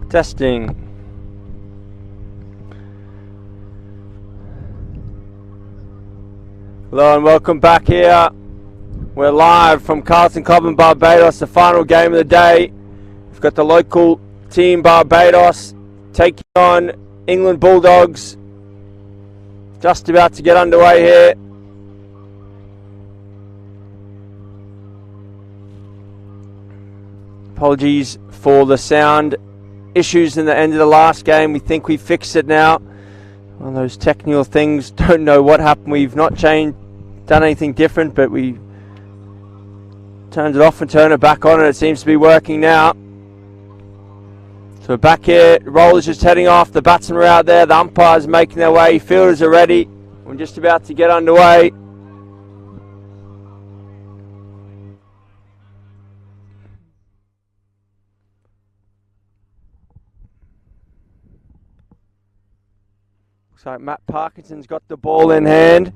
Testing. Hello and welcome back here. We're live from Carlton Club in Barbados, the final game of the day. We've got the local team Barbados taking on England Bulldogs. Just about to get underway here. Apologies for the sound issues in the end of the last game. We think we've fixed it now. One of those technical things, don't know what happened. We've not done anything different, but we turned it off and turned it back on, and it seems to be working now. So we're back here. Rollers just heading off. The batsmen are out there. The umpires making their way. Fielders are ready. We're just about to get underway. Looks like Matt Parkinson's got the ball in hand.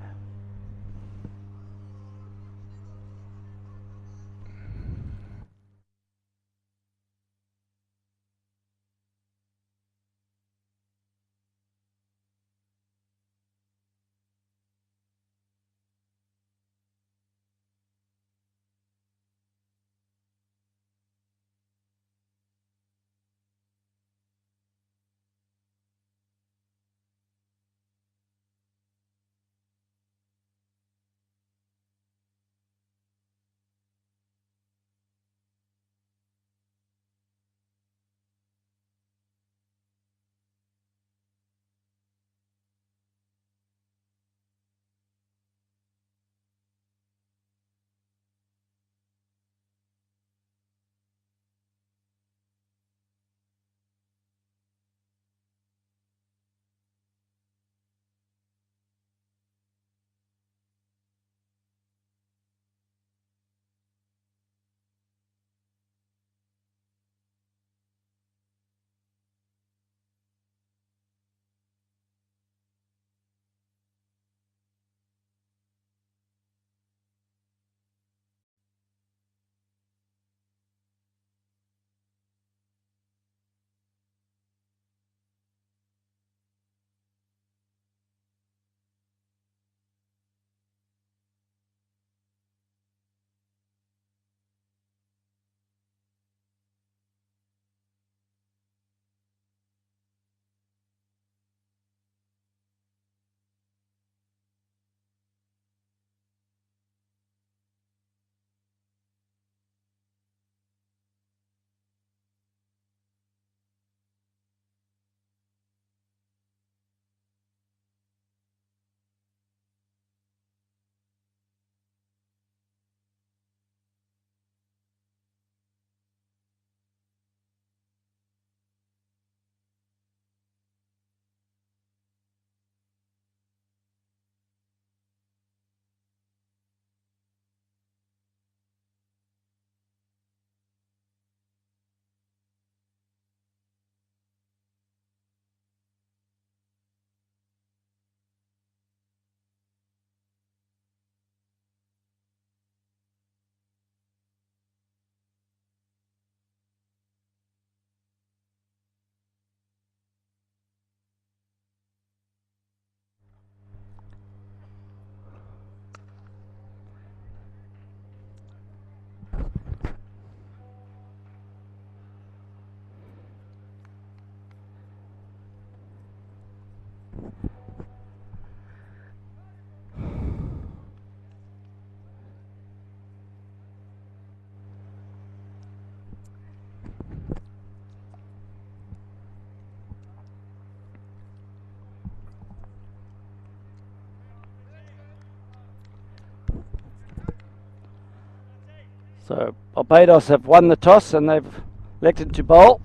So Barbados have won the toss and they've elected to bowl.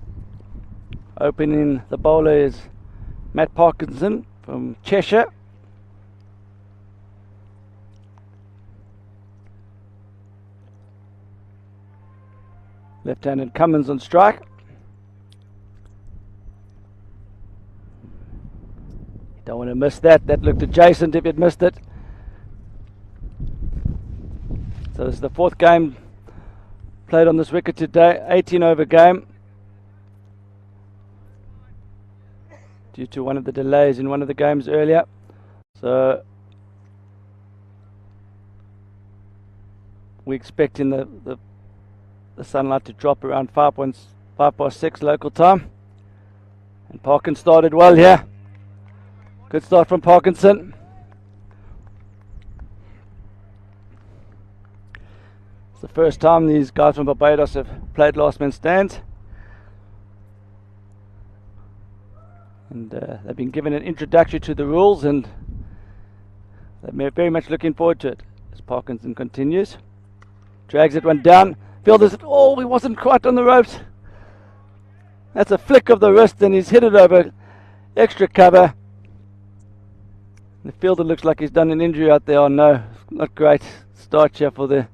Opening the bowler is Matt Parkinson from Cheshire. Left-handed Cummins on strike. Don't want to miss that. That looked adjacent if you'd missed it. So this is the fourth game played on this wicket today, 18 over game. due to one of the delays in one of the games earlier. So we're expecting the sunlight to drop around 5:06 local time. And Parkin started well here. Good start from Parkinson. It's the first time these guys from Barbados have played last man stands. And they've been given an introduction to the rules, and they're very much looking forward to it as Parkinson continues. Drags it one down. Fielders, oh, he wasn't quite on the ropes. That's a flick of the wrist, and he's hit it over extra cover. The fielder looks like he's done an injury out there. Oh no, not great start here for the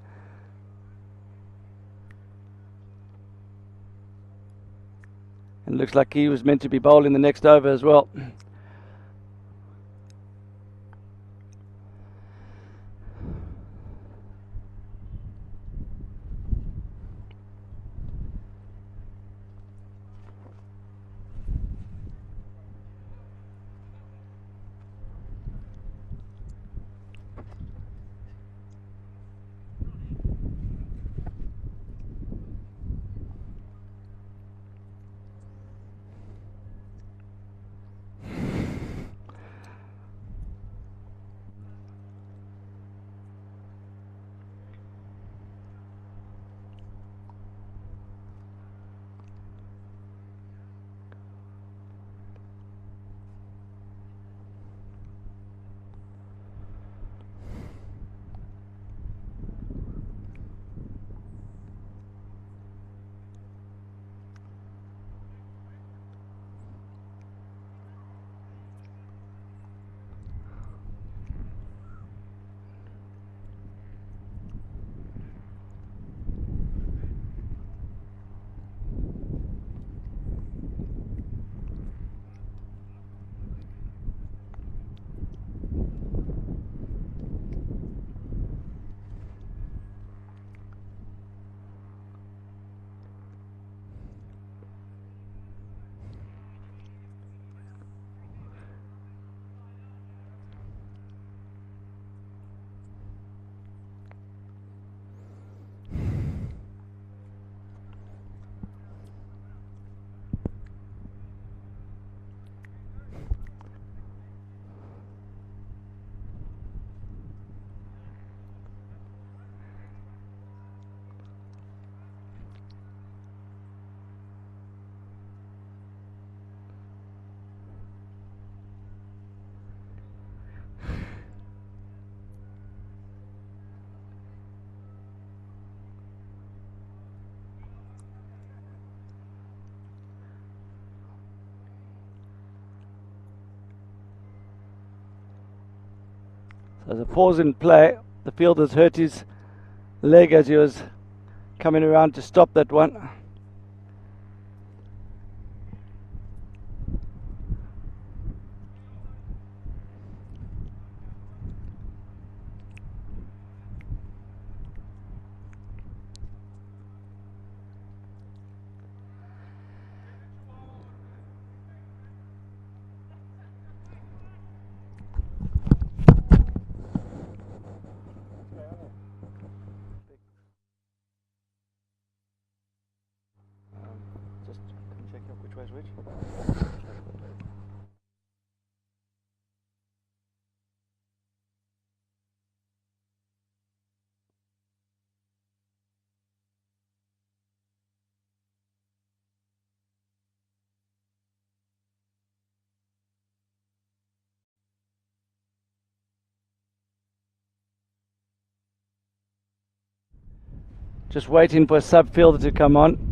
and looks like he was meant to be bowling the next over as well. So there's a pause in play. The fielder's hurt his leg as he was coming around to stop that one. Just check out which way's which. Just waiting for a sub fielder to come on.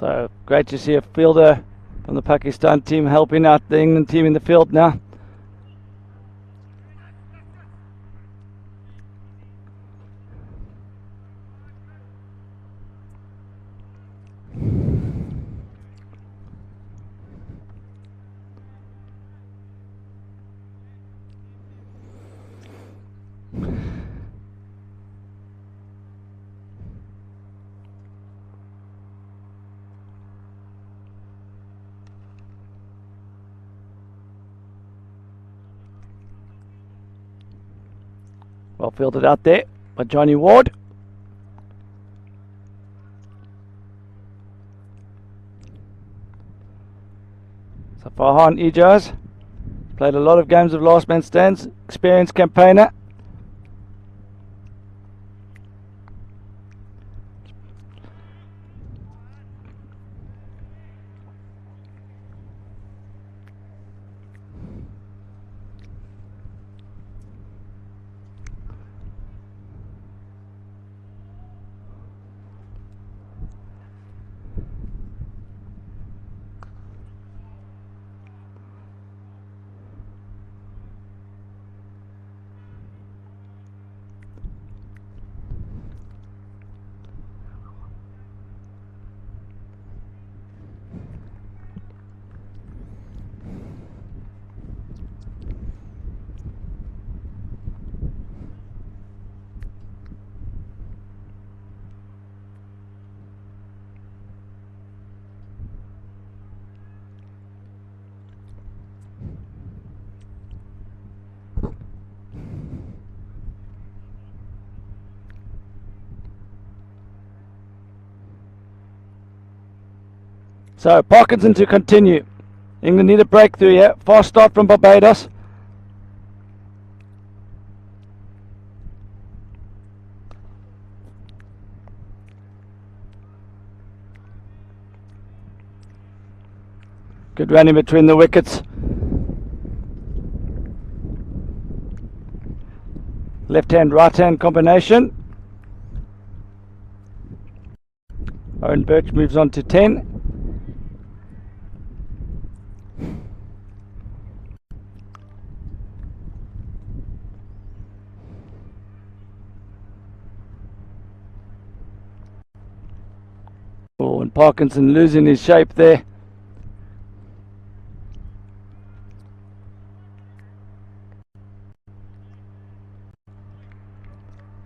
So great to see a fielder from the Pakistan team helping out the England team in the field now. Well fielded out there by Johnny Ward. So Farhan Ijaz played a lot of games of last man stands, experienced campaigner. So Parkinson to continue. England need a breakthrough here. Fast start from Barbados. Good run in between the wickets. Left hand, right hand combination. Owen Birch moves on to 10. Oh, and Parkinson losing his shape there.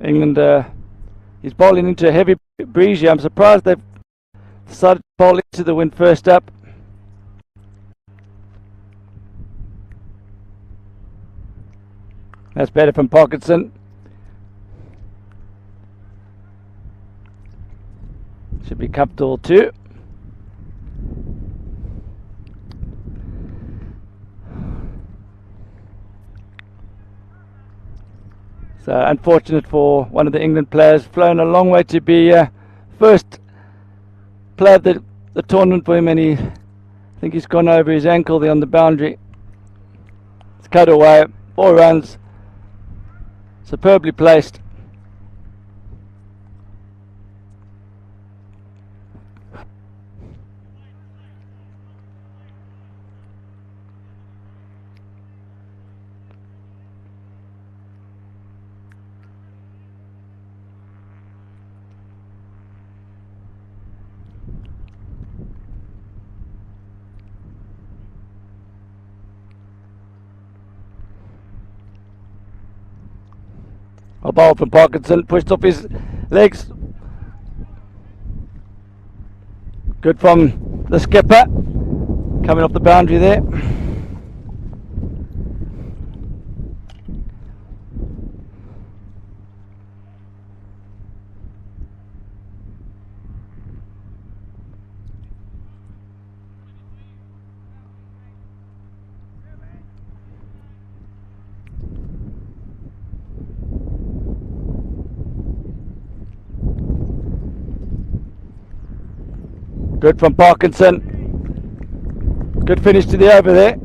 England is bowling into a heavy breeze here. I'm surprised they've decided to bowl into the wind first up. That's better from Parkinson. Should be comfortable too. So unfortunate for one of the England players, flown a long way to be first player of the tournament for him, and I think he's gone over his ankle there on the boundary. It's cut away, 4 runs, superbly placed. A ball from Parkinson, pushed off his legs. Good from the skipper, coming off the boundary there. Good from Parkinson. Good finish to the over there.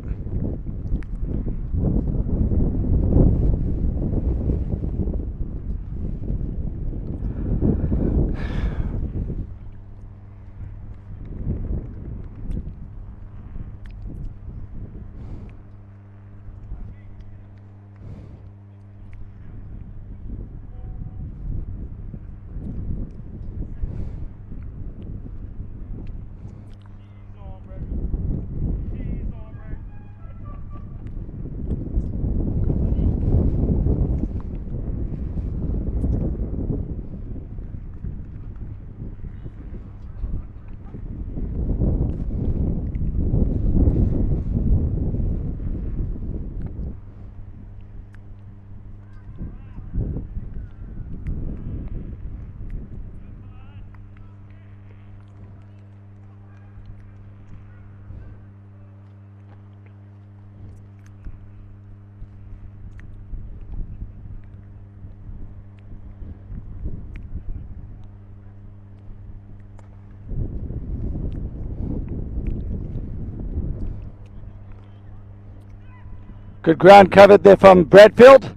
Good ground covered there from Bradfield.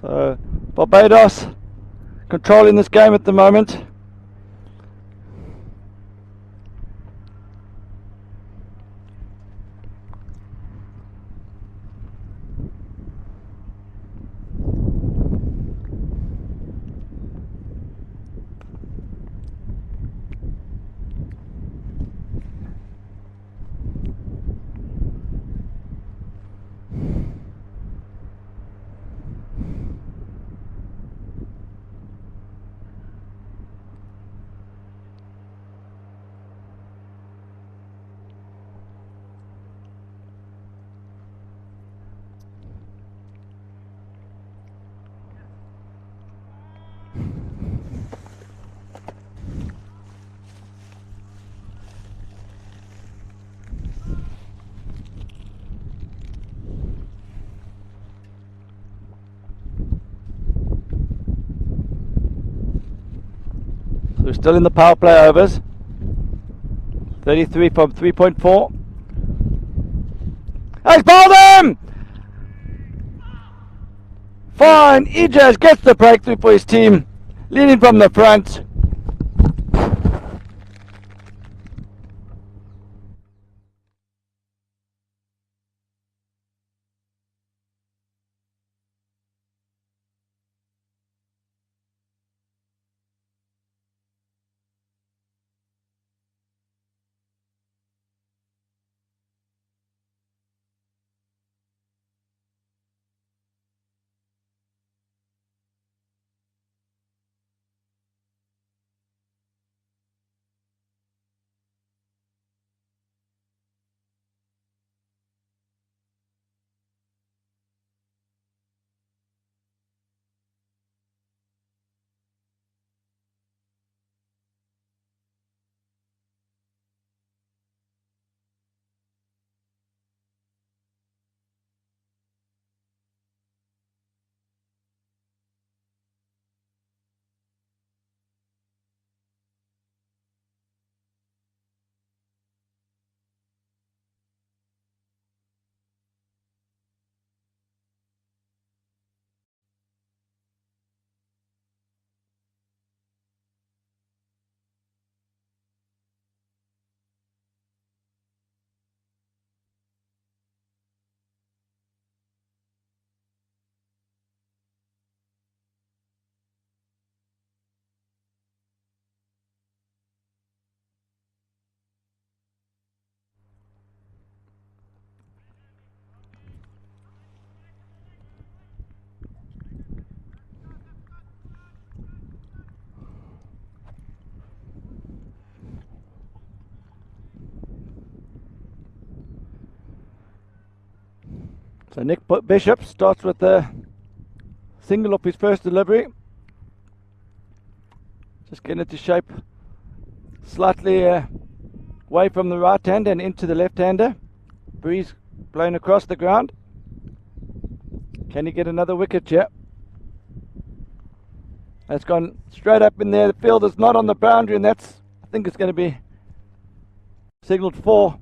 So Barbados controlling this game at the moment. We're still in the power play overs. 33 from 3.4. He's bowled him! Fine, Ijaz gets the breakthrough for his team, leading from the front. So Nick Bishop starts with a single off his first delivery. Just getting it to shape slightly away from the right hander and into the left hander. Breeze blowing across the ground. Can he get another wicket here? That's gone straight up in there. The field is not on the boundary, and that's, I think it's going to be signalled for.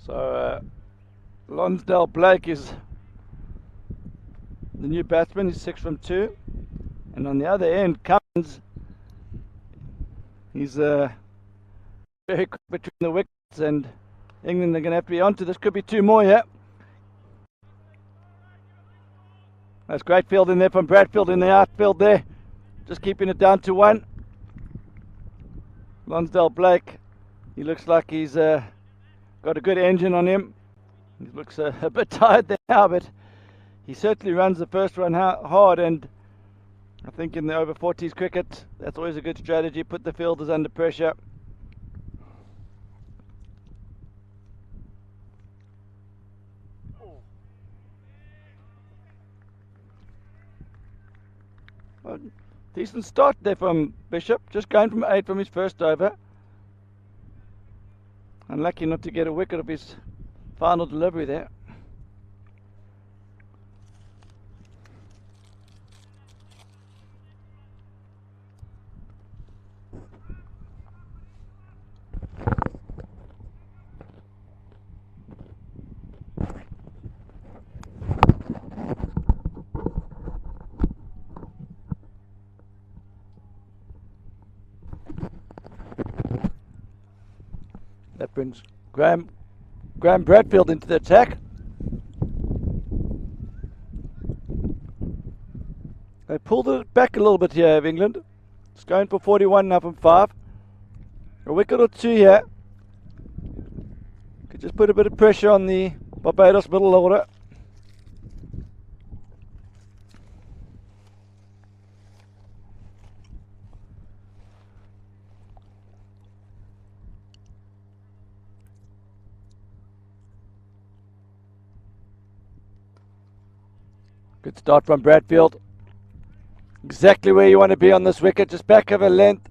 So Lonsdale Blake is the new batsman. He's 6 from 2, and on the other end, Cummins, he's very quick between the wickets, and England are going to have to be onto this. Could be 2 more here. That's great fielding there from Bradfield in the outfield there, just keeping it down to 1. Lonsdale Blake, he looks like he's got a good engine on him. He looks a bit tired there now, but he certainly runs the first one hard, and I think in the over 40s cricket, that's always a good strategy. Put the fielders under pressure. Well, decent start there from Bishop, just going from 8 from his first over. Unlucky not to get a wicket of his final delivery there. That brings Graham Bradfield into the attack. They pulled it back a little bit here of England. It's going for 41 now from 5. A wicket or two here. Could just put a bit of pressure on the Barbados middle order. Good start from Bradfield. Exactly where you want to be on this wicket, just back of a length.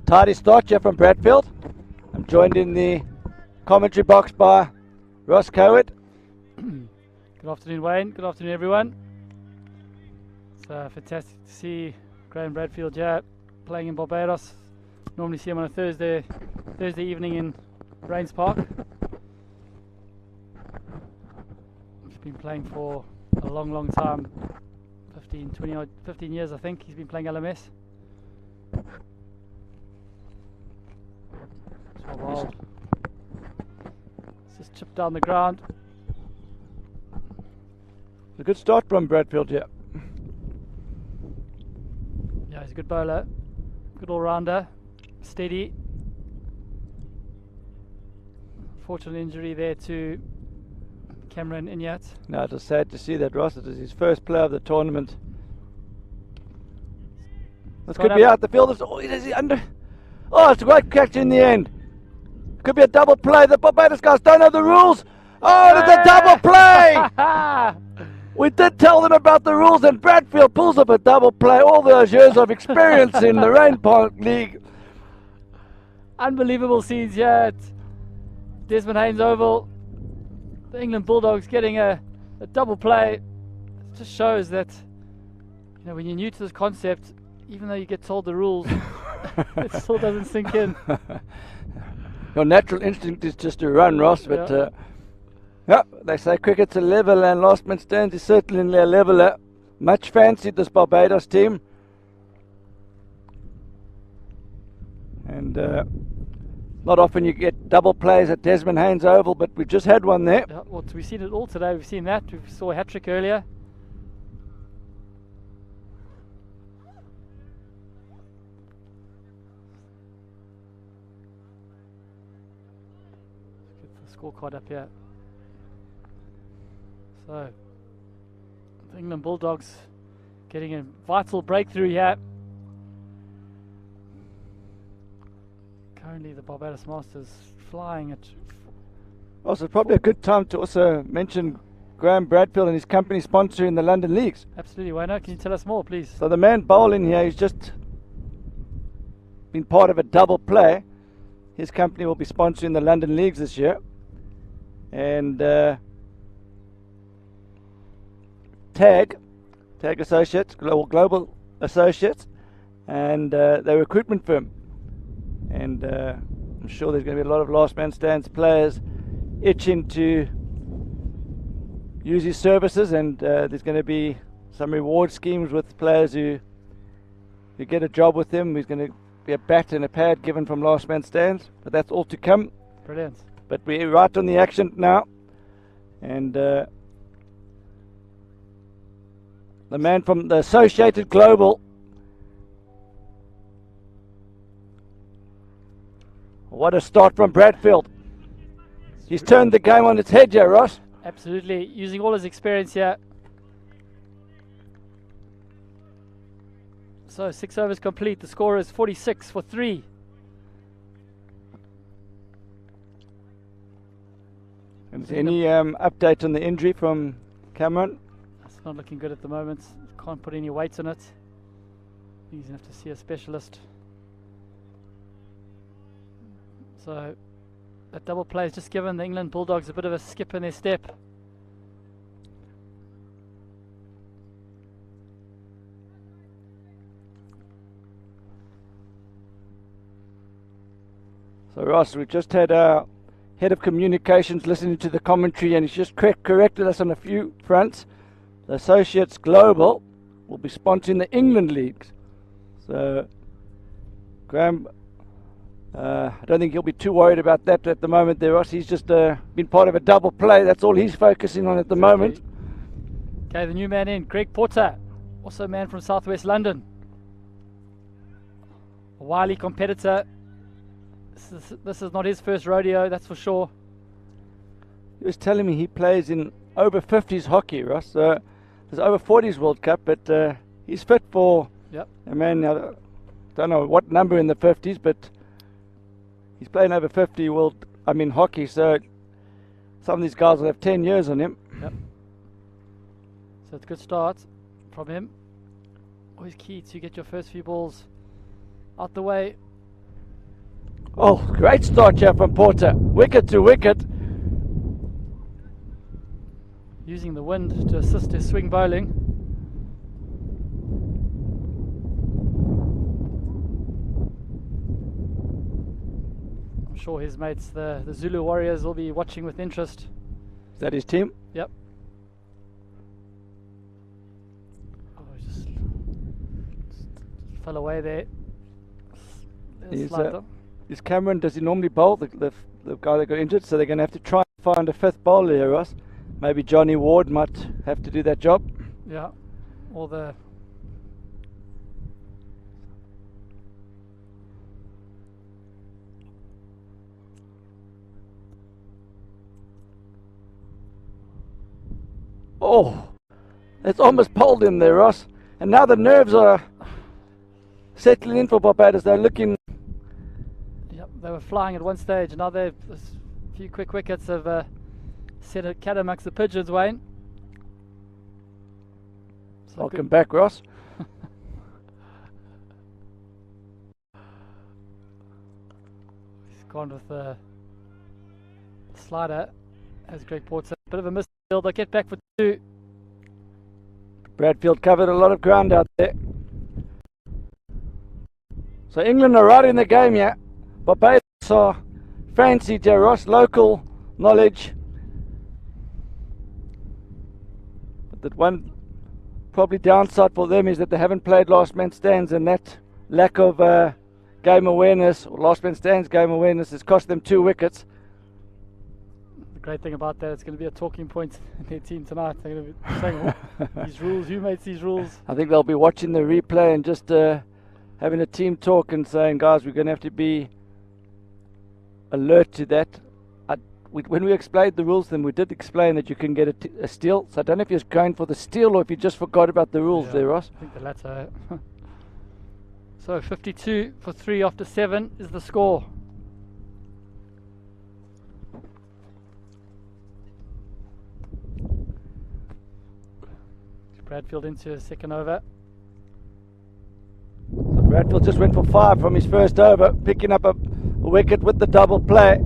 Tidy start here from Bradfield. I'm joined in the commentary box by Ross Coward. Good afternoon, Wayne. Good afternoon, everyone. It's fantastic to see Graham Bradfield here playing in Barbados. Normally see him on a Thursday evening in Rains Park. He's been playing for a long time, 15 years I think. He's been playing LMS. Well, it's just chipped down the ground. A good start from Bradfield here. Yeah, he's a good bowler, good all-rounder, steady. Unfortunate injury there to Cameron Inyat. No, it was sad to see that, Ross. It is his first play of the tournament. This could be out. The field is under. Oh, it's a great catch in the end. Could be a double play. The Barbados guys don't know the rules. Oh, it's a double play! We did tell them about the rules, and Bradfield pulls up a double play. All those years of experience in the Rain Park League. Unbelievable scenes here at Desmond Haynes Oval. The England Bulldogs getting a double play. It just shows that, you know, when you're new to this concept, even though you get told the rules, it still doesn't sink in. Your natural instinct is just to run, Ross, but yeah, they say cricket's a level, and last man stands is certainly a leveler. Much fancied, this Barbados team. And not often you get double plays at Desmond Haynes Oval, but we just had one there. Yeah, well, we've seen it all today. We've seen that. We saw a hat-trick earlier. Scorecard up here. So, the England Bulldogs getting a vital breakthrough here. Currently, the Barbados Masters flying at. Also, probably a good time to also mention Graham Bradfield and his company sponsoring the London Leagues. Absolutely, Wayno. Can you tell us more, please? So the man bowling here, he's just been part of a double play. His company will be sponsoring the London Leagues this year. And Tag Tag Associates, Global Associates, and their recruitment firm. And I'm sure there's going to be a lot of last man stands players itching to use his services, and there's going to be some reward schemes with players who get a job with him. There's going to be a bat and a pad given from last man stands, but that's all to come. Brilliant. But we're right on the action now, and the man from the Associated Global. What a start from Bradfield. He's turned the game on its head here, Ross. Absolutely. Using all his experience here. So 6 overs complete. The score is 46 for 3. Is there any update on the injury from Cameron? It's not looking good at the moment. Can't put any weight on it. He's going to have to see a specialist. So that double play has just given the England Bulldogs a bit of a skip in their step. So Ross, we just had our head of communications listening to the commentary, and he's just corrected us on a few fronts. The Associates Global will be sponsoring the England leagues. So Graham, I don't think he'll be too worried about that at the moment there, Ross. He's just been part of a double play. That's all he's focusing on at the moment. Okay, the new man in, Greg Porter, also a man from Southwest London. A wily competitor. This is not his first rodeo, that's for sure. He was telling me he plays in over 50s hockey, Ross. There's over 40s World Cup, but he's fit for a man, I don't know what number in the 50s, but he's playing over 50 hockey, so some of these guys will have 10 years on him. Yep. So it's a good start from him. Always key to get your first few balls out the way. Oh, great start here from Porter. Wicket to wicket. Using the wind to assist his swing bowling. I'm sure his mates, the Zulu Warriors, will be watching with interest. Is that his team? Yep. Oh, just fell away there. Is Cameron, does he normally bowl, the guy that got injured? So they're going to have to try and find a fifth bowler here, Ross. Maybe Johnny Ward might have to do that job. Yeah. Or the... Oh, it's almost pulled him there, Ross. And now the nerves are settling in for Barbados. They're looking... They were flying at one stage, and now a few quick wickets have set a cat amongst the pigeons, Wayne. So welcome back, Ross. He's gone with the slider as Greg Porter. Bit of a misfield. They'll get back for 2. Bradfield covered a lot of ground out there. So England are right in the game here. Barbados are fancy, Ross, local knowledge. But the one probably downside for them is that they haven't played last man stands, and that lack of game awareness, or last man stands game awareness, has cost them 2 wickets. The great thing about that, it's going to be a talking point in their team tonight. They're going to be saying, these rules, who makes these rules? I think they'll be watching the replay and just having a team talk and saying, guys, we're going to have to be alert to that. When we explained the rules, then we did explain that you can get a steal. So I don't know if you're going for the steal or if you just forgot about the rules there, Ross. I think the latter. So 52 for 3 after 7 is the score. Bradfield into his second over. So Bradfield just went for 5 from his first over, picking up a wicket with the double play.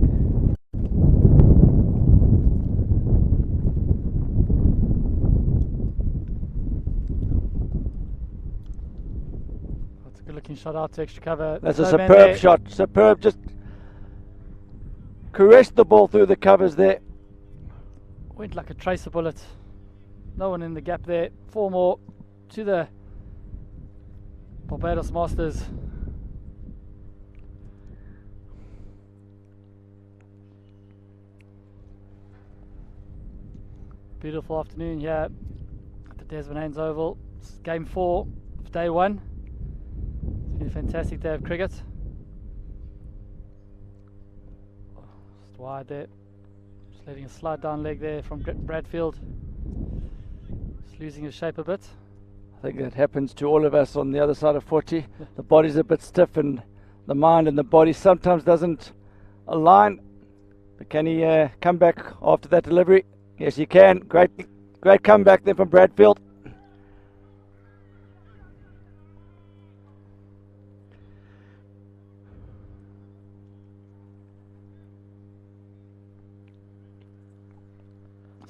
It's a good looking shot out to extra cover. That's a No man superb there. shot. Superb. Just caressed the ball through the covers there. Went like a tracer bullet. No one in the gap there. 4 more to the Barbados Masters. Beautiful afternoon here at the Desmond Haynes Oval. It's game 4 of day 1. It's been a fantastic day of cricket. Just wide there. Just letting a slide down leg there from Bradfield. Just losing his shape a bit. I think that happens to all of us on the other side of 40. The body's a bit stiff and the mind and the body sometimes doesn't align. But can he come back after that delivery? Yes, he can. Great comeback there from Bradfield.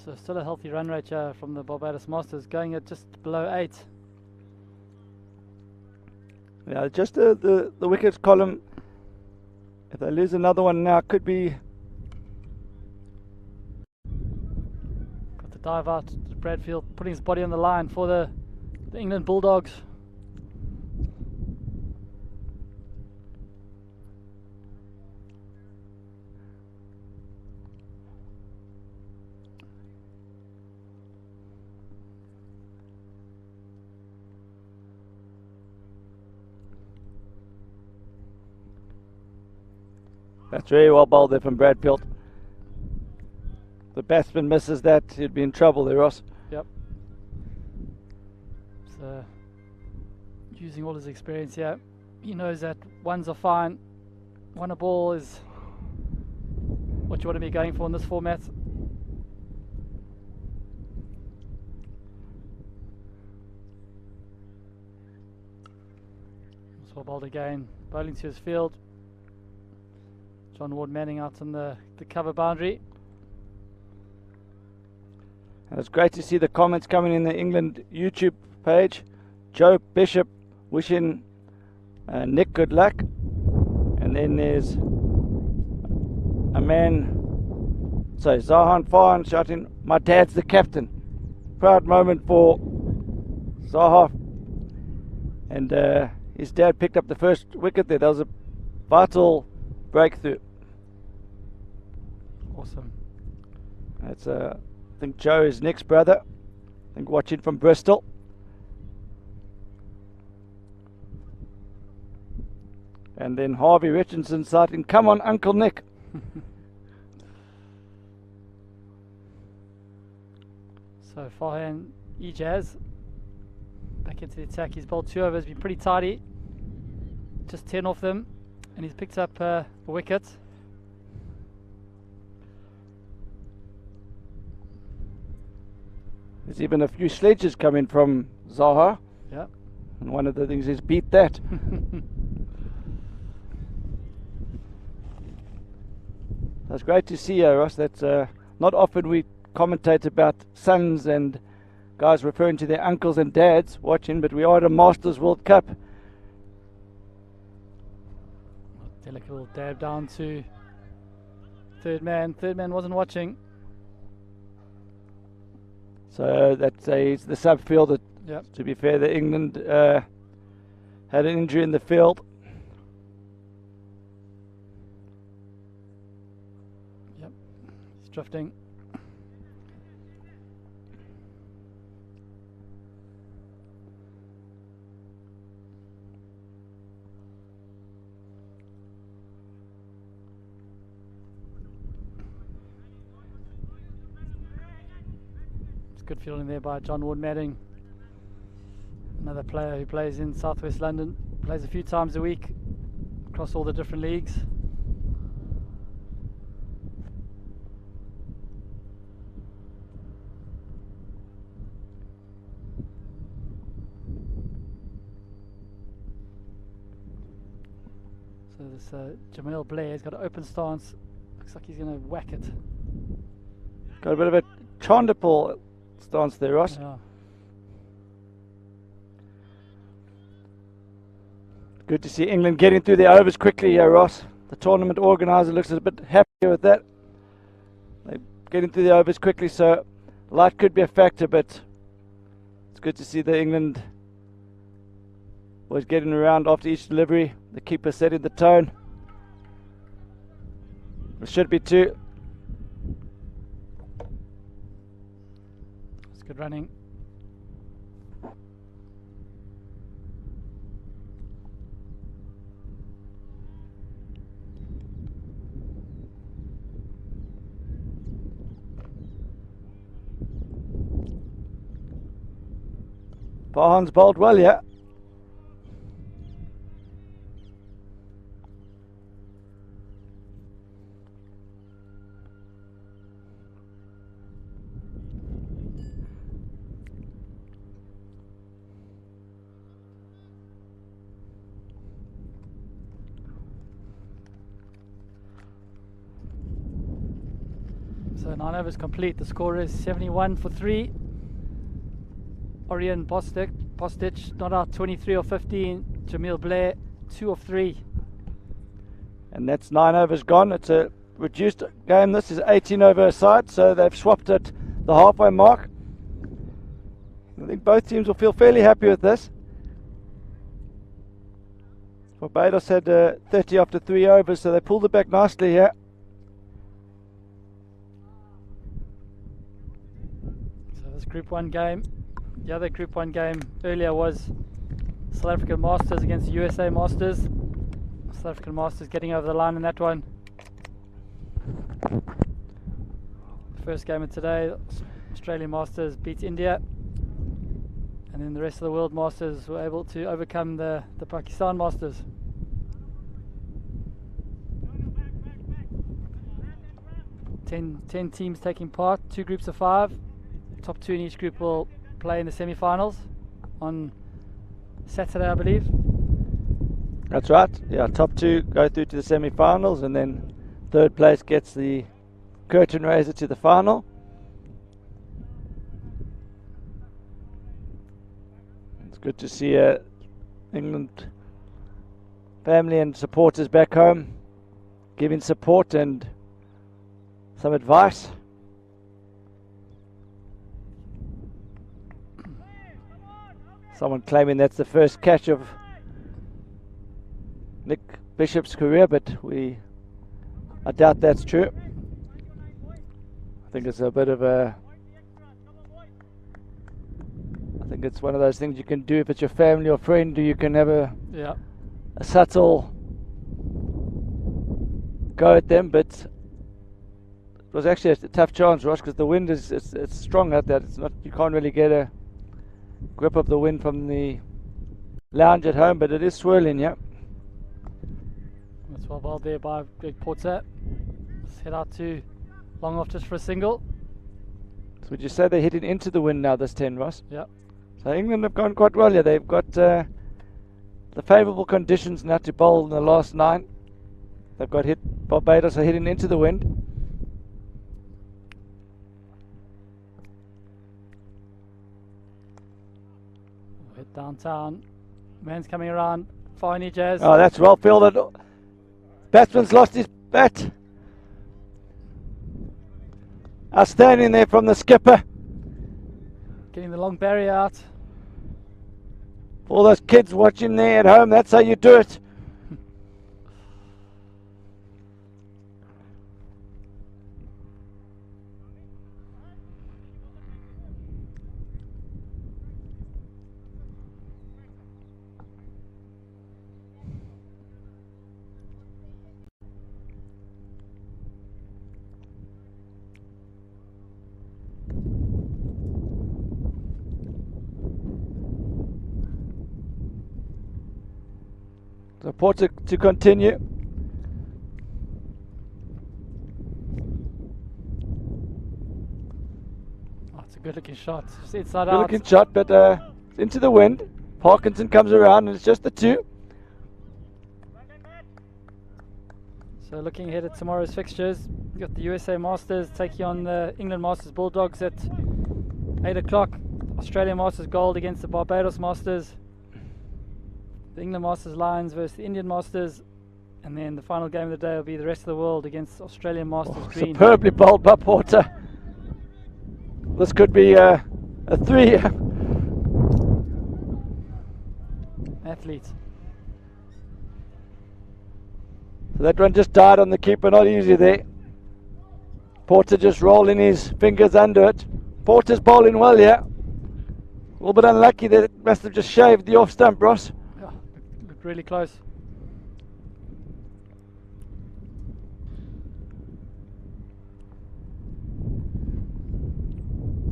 So still a healthy run rate here from the Barbados Masters, going at just below 8. Yeah, just the wickets column. If they lose another one now, could be. Got the dive out to Bradfield, putting his body on the line for the England Bulldogs. That's very well bowled there from Bradfield. The batsman misses that, he'd be in trouble there, Ross. Yep. So, using all his experience here, he knows that ones are fine. One a ball is what you want to be going for in this format. So bowled again, bowling to his field. John Ward Manning out on the cover boundary. And it's great to see the comments coming in the England YouTube page. Joe Bishop wishing Nick good luck. And then there's a man, so Zahan Farhan shouting, "My dad's the captain." Proud moment for Zaha. And his dad picked up the first wicket there. That was a vital breakthrough. Awesome. That's I think Joe is Nick's brother. I think watching from Bristol. And then Harvey Richardson shouting, "Come on, Uncle Nick." So Farhan Ejaz back into the attack. He's bowled 2 overs, been pretty tidy. Just 10 off them, and he's picked up a wicket. There's even a few sledges coming from Zaha. Yeah. And one of the things is beat that. That's great to see, Ross. That's not often we commentate about sons and guys referring to their uncles and dads watching, but we are at a Masters World Cup. Delicate little dab down to third man. Third man wasn't watching. So that's he's the subfielder. Yep. To be fair, the England had an injury in the field. Yep. He's drifting. Good fielding there by John Ward Manning, another player who plays in Southwest London, plays a few times a week across all the different leagues. So this Jamil Blair's got an open stance, looks like he's going to whack it. Got a bit of a Chondapal stance there, Ross. Yeah. Good to see England getting through their overs quickly here, Ross. The tournament organiser looks a bit happier with that. They're getting through the overs quickly, so light could be a factor, but it's good to see the England boys getting around after each delivery. The keeper setting the tone. It should be 2. It's good running. Farhan's bowled well, yeah. So 9 overs complete. The score is 71 for 3. Orion Bostich not out 23 of 15. Jamil Blair 2 of 3. And that's 9 overs gone. It's a reduced game. This is 18 over a side, so they've swapped at the halfway mark. I think both teams will feel fairly happy with this. Barbados had 30 after 3 overs, so they pulled it back nicely here. So this Group 1 game, the other Group 1 game earlier was South African Masters against the USA Masters. South African Masters getting over the line in that one. First game of today, Australian Masters beat India. And then the rest of the World Masters were able to overcome the Pakistan Masters. Ten teams taking part, 2 groups of 5. Top 2 in each group will play in the semi-finals on Saturday, I believe. That's right. Yeah, top 2 go through to the semi-finals, and then third place gets the curtain raiser to the final. It's good to see England family and supporters back home giving support and some advice. Someone claiming that's the first catch of Nick Bishop's career, but I doubt that's true. I think it's a bit of a... I think it's one of those things you can do if it's your family or friend, or you can have a subtle go at them, but it was actually a tough chance, Ross, because the wind it's strong out there. It's not, you can't really get a grip of the wind from the lounge at home, but it is swirling, yeah. That's well bowled there by Greg Porter. Let's head out to long off just for a single. So would you say they're heading into the wind now, this 10, Ross? Yeah. So England have gone quite well here. They've got the favourable conditions now to bowl in the last 9. They've got Barbados are heading into the wind. Hit downtown. Man's coming around. Fine Jazz. Oh, that's well fielded. Batsman's lost his bat. Outstanding there from the skipper. Getting the long barrier out. All those kids watching there at home, that's how you do it. So Porter to continue. Oh, it's a good looking shot. Just inside Good out. looking shot, but it's into the wind. Parkinson comes around and it's just the 2. So looking ahead at tomorrow's fixtures, we've got the USA Masters taking on the England Masters Bulldogs at 8 o'clock. Australian Masters Gold against the Barbados Masters. the England Masters Lions versus the Indian Masters, and then the final game of the day will be the rest of the world against Australian Masters Green. Superbly bowled by Porter. This could be a 3. Athlete. So that one just died on the keeper, not easy there. Porter just rolling his fingers under it. Porter's bowling well here. A little bit unlucky that it must have just shaved the off stump, Ross. Yeah, looked really close.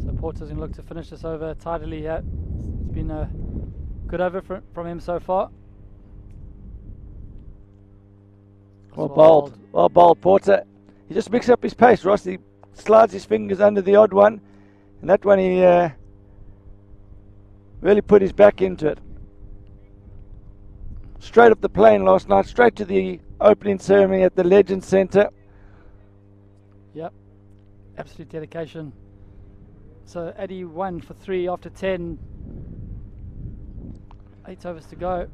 So Porter's going to look to finish this over tidily here. It's been a good over from him so far. Well bowled, Porter. He just mixed up his pace, Ross. He slides his fingers under the odd one, and that one he really put his back into it. Straight up the plane last night, straight to the opening ceremony at the Legends Centre. Yep, absolute dedication. So Addy 1 for 3 after 10. 8 overs to go.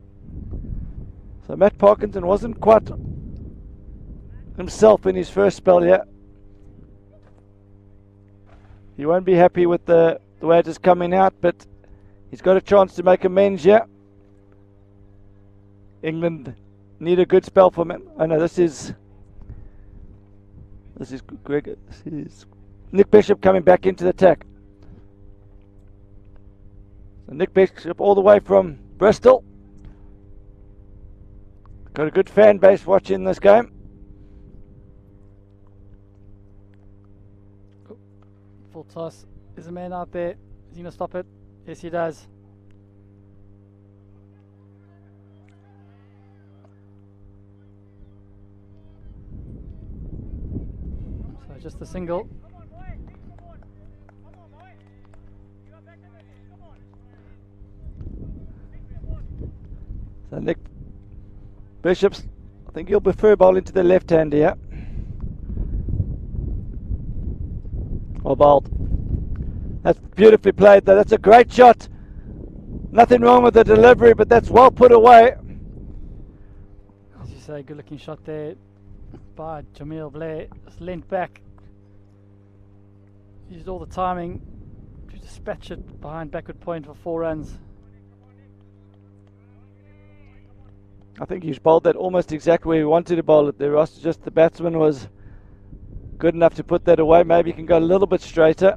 So Matt Parkinson wasn't quite himself in his first spell here. He won't be happy with the way it is coming out, but he's got a chance to make amends here. England need a good spell from him. I know this is Greg. This is Nick Bishop coming back into the attack. So Nick Bishop all the way from Bristol. Got a good fan base watching this game. Full toss. Is a man out there? Is he going to stop it? Yes, he does. So just a single. So Nick Bishop's, I think he'll prefer bowling to the left hand here. Well bowled. That's beautifully played though. That's a great shot. Nothing wrong with the delivery, but that's well put away. As you say, good looking shot there by Jamil Blair. Just leant back. Used all the timing to dispatch it behind backward point for 4 runs. I think he's bowled that almost exactly where he wanted to bowl it there, Ross. Just the batsman was good enough to put that away. Maybe he can go a little bit straighter.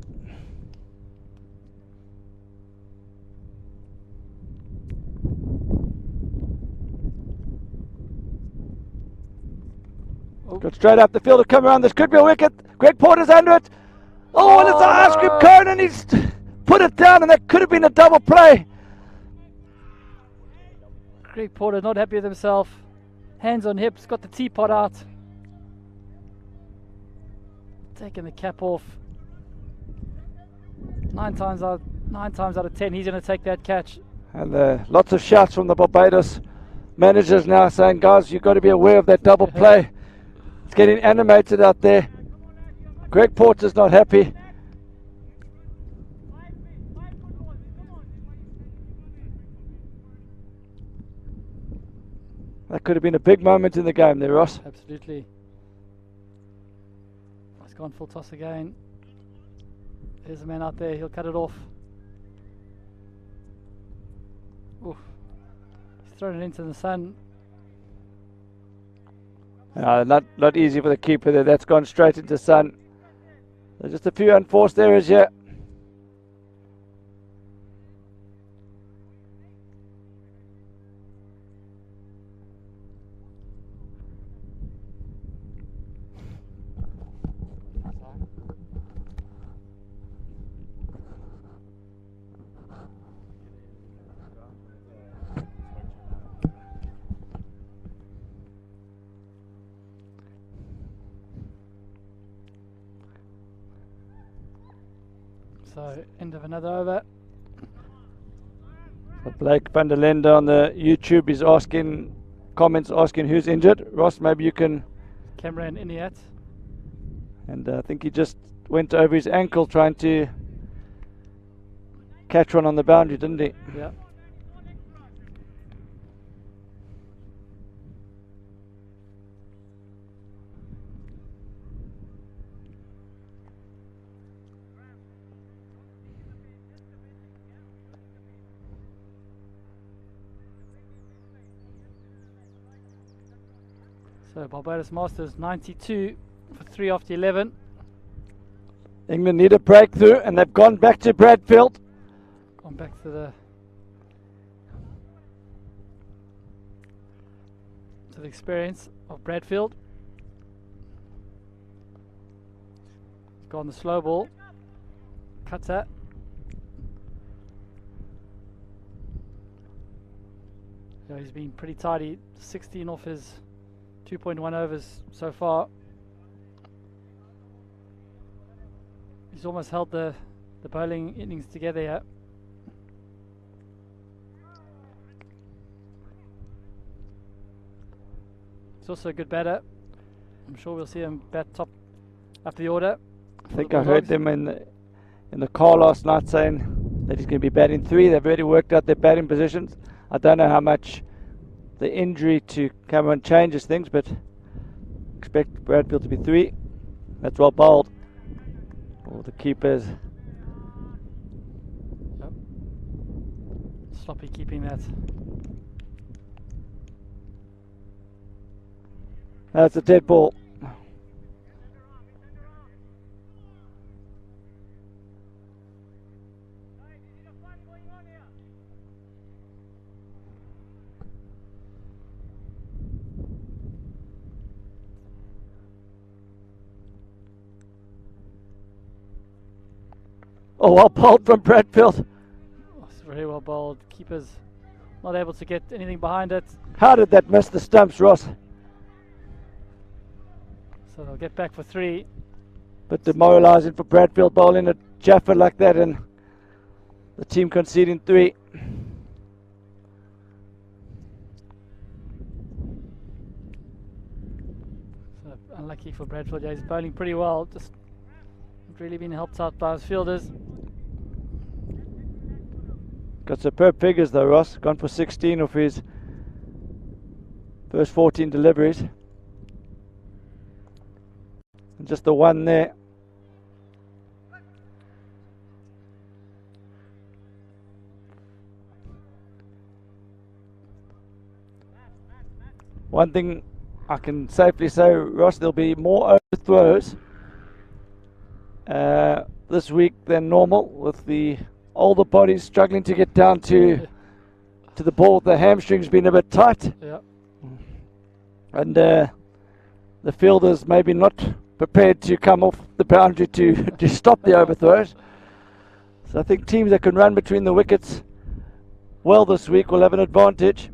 Got straight up the field to come around. This could be a wicket. Greg Porter's under it. Oh, and it's an ice cream cone, and he's put it down, and that could have been a double play. Greg Porter not happy with himself. Hands on hips, got the teapot out. Taking the cap off. 9 times out of 10, he's going to take that catch. And lots of shouts from the Barbados managers now saying, guys, you've got to be aware of that double play. It's getting animated out there. Greg Porter's not happy. That could have been a big moment in the game there, Ross. Absolutely. He's gone full toss again. There's a man out there, he'll cut it off. Oof. He's thrown it into the sun. Not easy for the keeper there. That's gone straight into sun. There's just a few unforced errors here. So, end of another over. So Blake van der Lende on the YouTube is asking, comments asking who's injured. Ross, maybe you can. Cameron Iniat. And I think he just went over his ankle trying to catch one on the boundary, didn't he? Yeah. So Barbados Masters 92 for 3 after 11. England need a breakthrough, and they've gone back to Bradfield. Gone back to the experience of Bradfield. He's gone the slow ball. Cuts that. Yeah, he's been pretty tidy. 16 off his 2.1 overs so far. He's almost held the bowling innings together here. He's also a good batter. I'm sure we'll see him bat top up the order. I think I heard them in the car last night saying that he's going to be batting 3. They've already worked out their batting positions. I don't know how much the injury to Cameron changes things, but expect Bradfield to be 3. That's well bowled. All the keepers. Yep. Sloppy keeping that. That's a dead ball. Oh, well bowled from Bradfield. Oh, it's very well bowled. Keeper's not able to get anything behind it. How did that miss the stumps, Ross? So they'll get back for 3. But demoralising for Bradfield bowling a Jaffa like that and the team conceding 3. So unlucky for Bradfield. Yeah, he's bowling pretty well. Just not really been helped out by his fielders. Got superb figures though, Ross. Gone for 16 of his first 14 deliveries. And just the one there. One thing I can safely say, Ross, there'll be more overthrows this week than normal, with the older bodies struggling to get down to the ball. The hamstrings been a bit tight. Yeah. And the fielders maybe not prepared to come off the boundary to stop the overthrows. So I think teams that can run between the wickets well this week will have an advantage.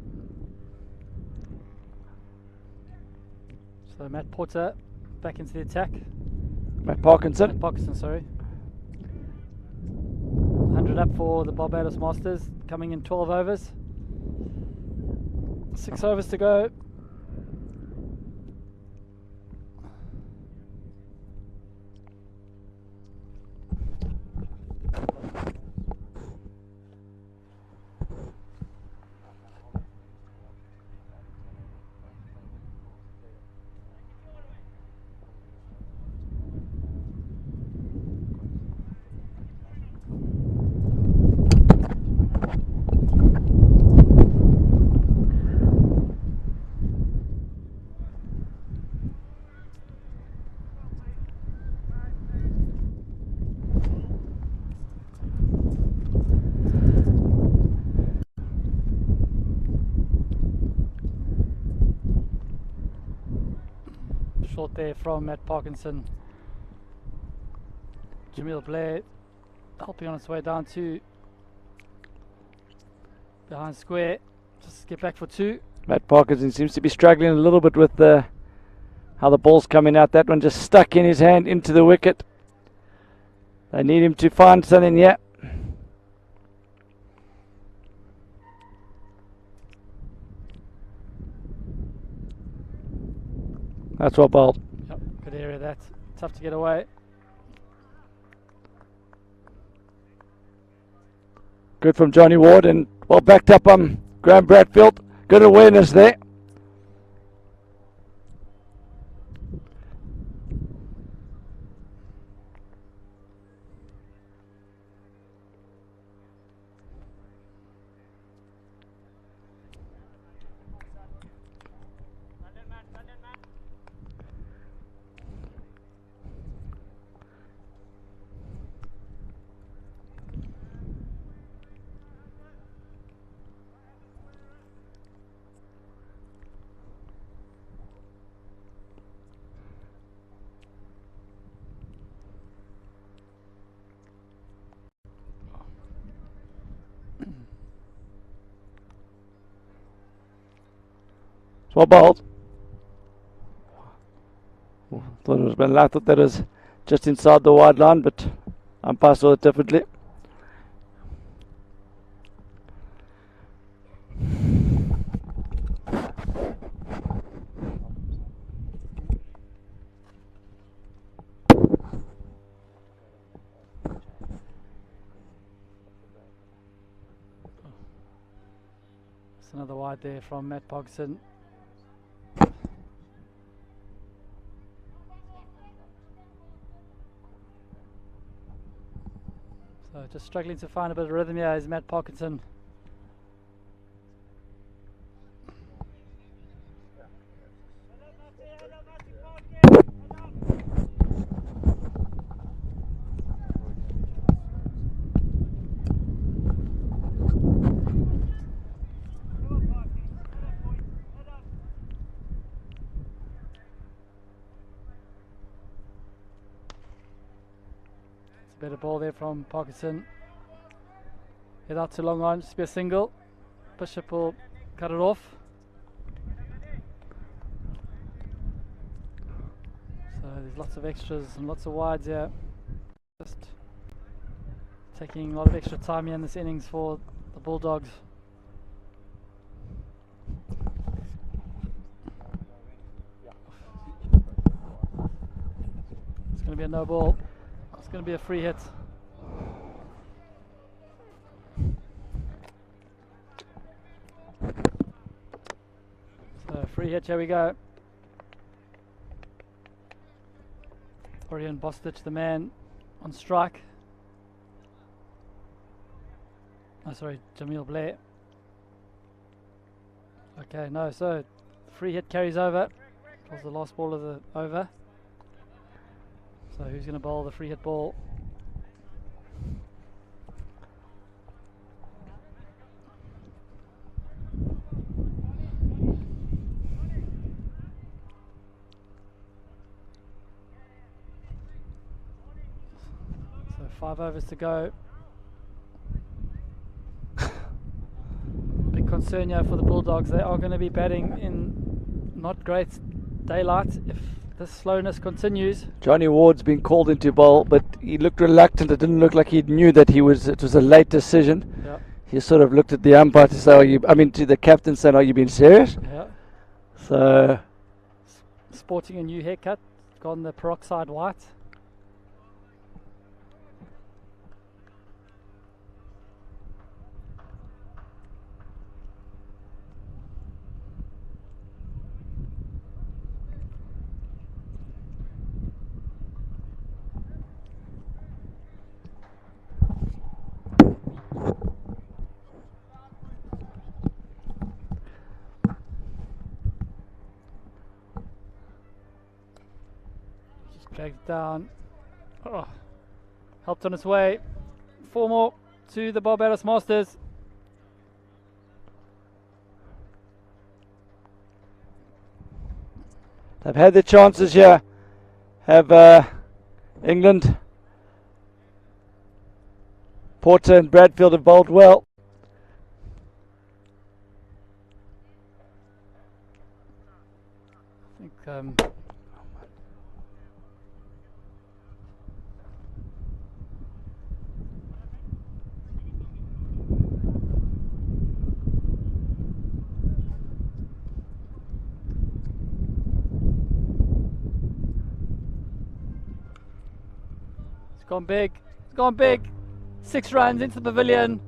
So Matt Porter back into the attack. Matt Parkinson. Sorry. 100 up for the Barbados Masters, coming in 12 overs. 6 overs to go. Short there from Matt Parkinson. Jamil Blair helping on its way down to behind square. Just get back for 2. Matt Parkinson seems to be struggling a little bit with how the ball's coming out. That one just stuck in his hand into the wicket. They need him to find something here. That's well bowled. Yep, good area that. Tough to get away. Good from Johnny Ward, and well backed up on Graham Bradfield. Good awareness there. Well bowled. Thought it was been. I thought that was just inside the wide line, but umpire saw it differently. It's another wide there from Matt Pogson. So just struggling to find a bit of rhythm here is Matt Parkinson. Better ball there from Parkinson. Head out to long on, just be a single. Bishop will cut it off. So there's lots of extras and lots of wides here. Just taking a lot of extra time here in this innings for the Bulldogs. It's going to be a no ball. It's going to be a free hit. So free hit, here we go. Orion Bostich, the man on strike. Oh, sorry, Jamil Blair. Okay, no, so free hit carries over. It was the last ball of the over. So who's going to bowl the free hit ball? So 5 overs to go. Big concern here for the Bulldogs. They are going to be batting in not great daylight if the slowness continues. Johnny Ward's been called into bowl, but he looked reluctant. It didn't look like he knew that it was a late decision. Yep. He sort of looked at the umpire to say, to the captain saying, are you being serious? Yeah. So Sporting a new haircut, gone the peroxide white. Dragged it down. Oh, helped on its way. 4 more to the Barbados Masters. they've had their chances here. Have England, Porter and Bradfield have bowled well. I think it's gone big. It's gone big. 6 runs into the pavilion.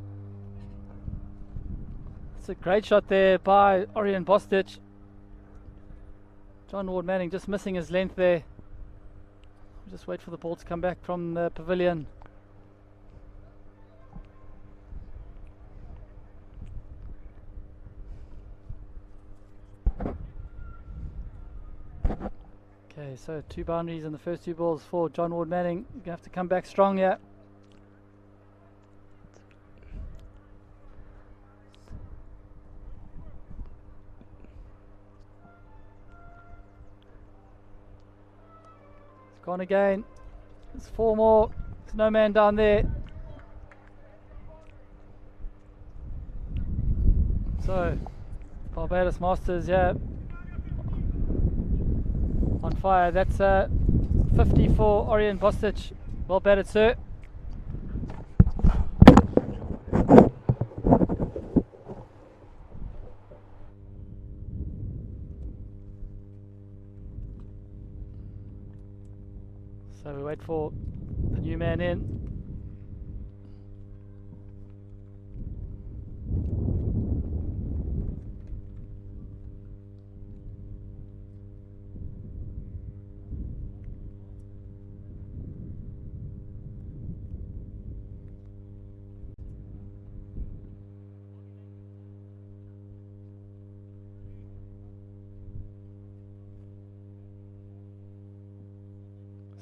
It's a great shot there by Orion Bostich. John Ward Manning just missing his length there. Just wait for the ball to come back from the pavilion. Okay, so 2 boundaries in the first 2 balls for John Ward Manning. You're going to have to come back strong here. It's gone again. There's 4 more. There's no man down there. So, Barbados Masters, yeah. on fire. That's 50 for Orion Bostic. Well batted, sir. So we wait for the new man in.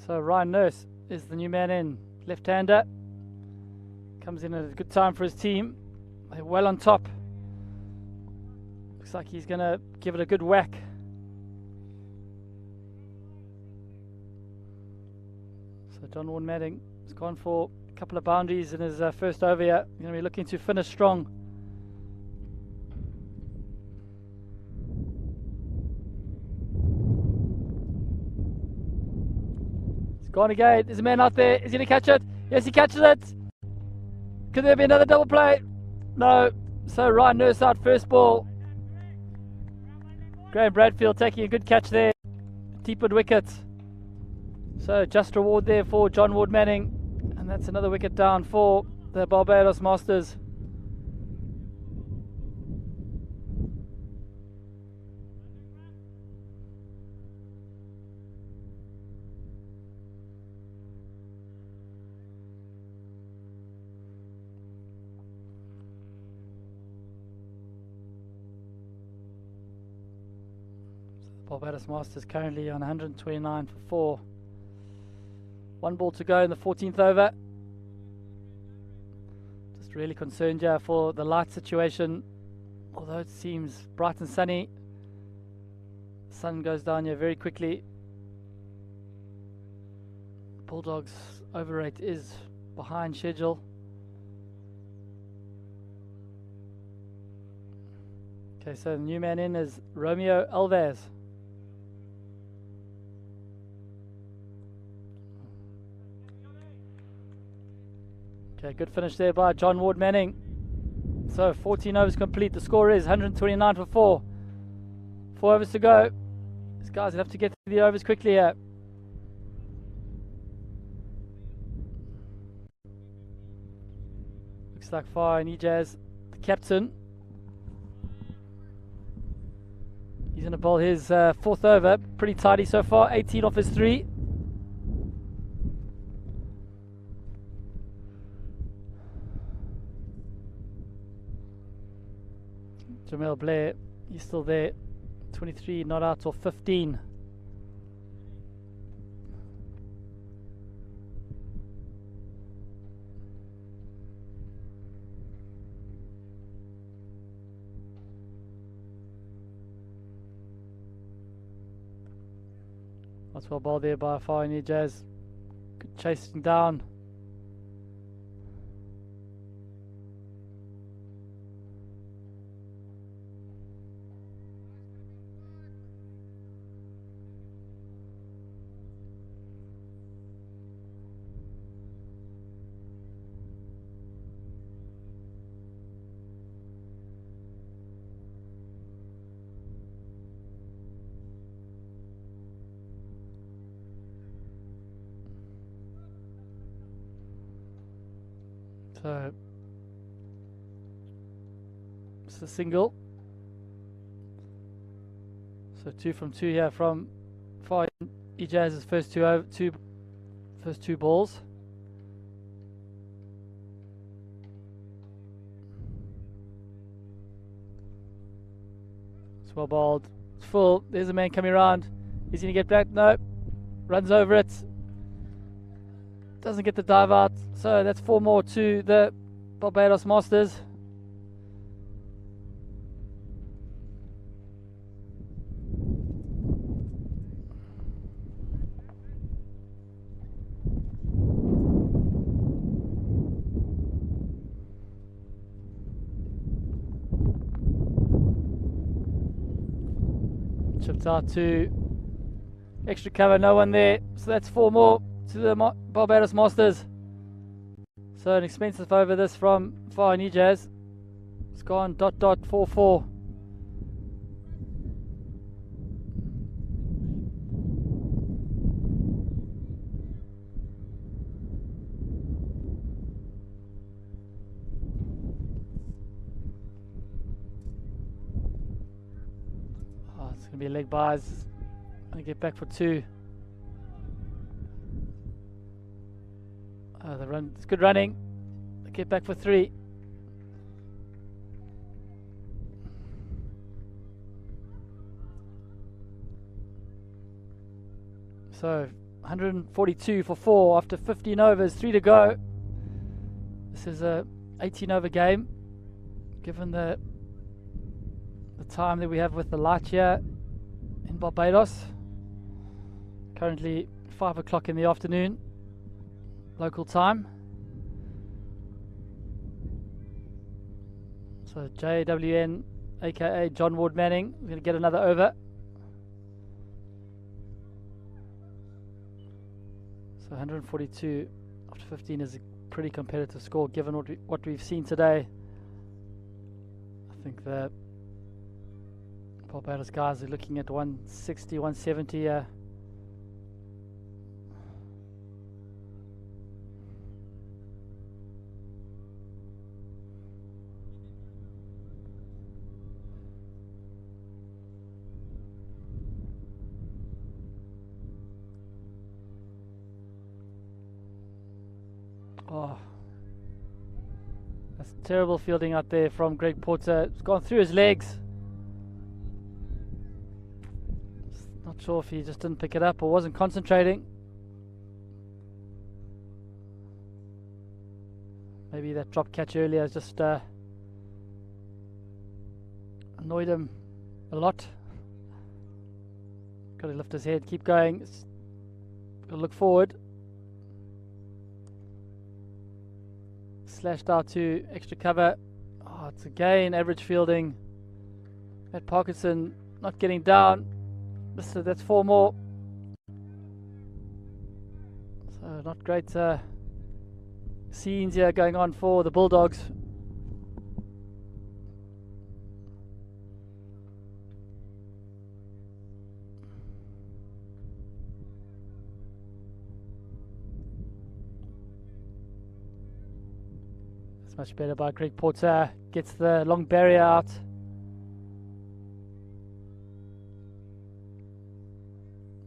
So Ryan Nurse is the new man in, left-hander. Comes in at a good time for his team. They're well on top. Looks like he's going to give it a good whack. So John Warren Madding has gone for a couple of boundaries in his first over here. Going to be looking to finish strong. Gone again. There's a man out there. Is he going to catch it? Yes, he catches it. Could there be another double play? No. So Ryan Nurse out first ball. Graham Bradfield taking a good catch there. Deep wicket. So just reward there for John Ward Manning. And that's another wicket down for the Barbados Masters. Barbados Masters currently on 129 for 4. One ball to go in the 14th over. Just really concerned here for the light situation. Although it seems bright and sunny, the sun goes down here very quickly. Bulldogs over rate is behind schedule. Okay, so the new man in is Romeo Alves. Okay, good finish there by John Ward Manning. So 14 overs complete. The score is 129 for 4. 4 overs to go. These guys will have to get through the overs quickly here. Looks like Fire Nijaz, the captain. He's going to bowl his 4th over. Pretty tidy so far. 18 off his 3. Jamil Blair, he's still there. 23 not out of 15. That's well ball there by Fire Nijaz. Good chasing down. So it's a single. So 2 from 2 here from Fire Nijaz's first two balls. It's well bowled. It's full. There's a man coming around. He's going to get back. No. Runs over it. Doesn't get the dive out. So that's 4 more to the Barbados Masters. Chipped out to Extra cover, no one there. So that's 4 more to the Barbados Masters. So an expensive over this from Far Nijaz. It's gone ... 4-4. Oh, it's going to be leg buys. Going to get back for 2. The run, it's good running. They get back for 3. So 142 for 4 after 15 overs, 3 to go. This is a 18 over game, given the time that we have with the light here in Barbados. Currently 5 o'clock in the afternoon, local time. So JWN, aka John Ward Manning, is going to get another over. So 142 after 15 is a pretty competitive score given what we've seen today. I think the Barbados guys are looking at 160, 170. Oh, that's terrible fielding out there from Greg Porter. It's gone through his legs. Not sure if he just didn't pick it up or wasn't concentrating. Maybe that drop catch earlier has just annoyed him a lot. Got to lift his head, keep going. Got to look forward. Slashed out to extra cover. Oh, it's again average fielding. Matt Parkinson not getting down. So that's 4 more. So not great scenes here going on for the Bulldogs. Much better by Greg Porter. Gets the long barrier out.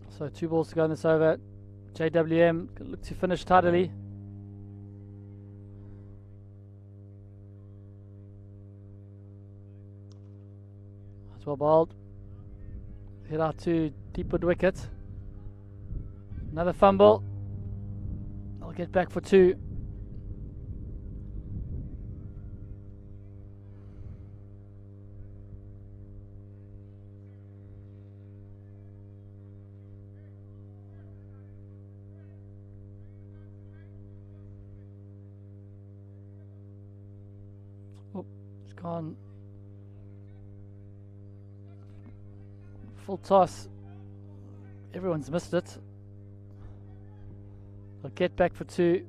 So 2 balls to go in this over. JWM look to finish tidily. That's well bowled. Hit out to deep wicket. Another fumble. I'll get back for 2. Gone full toss. Everyone's missed it. I'll get back for 2.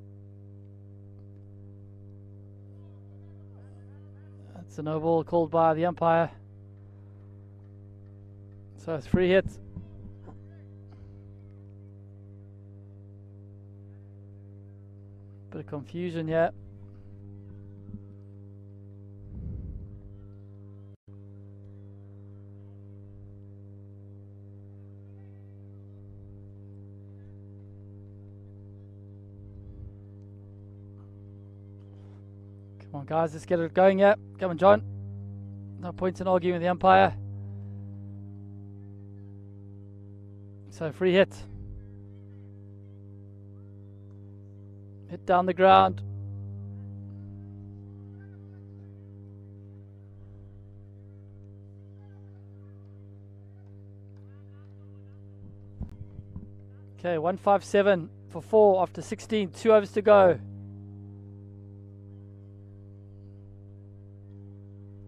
That's a no ball called by the umpire. So it's free hit. Bit of confusion here. Come on guys, let's get it going. Yeah, come on John. No point in arguing with the umpire. So free hit. Hit down the ground. Okay, 157 for 4 after 16, 2 overs to go.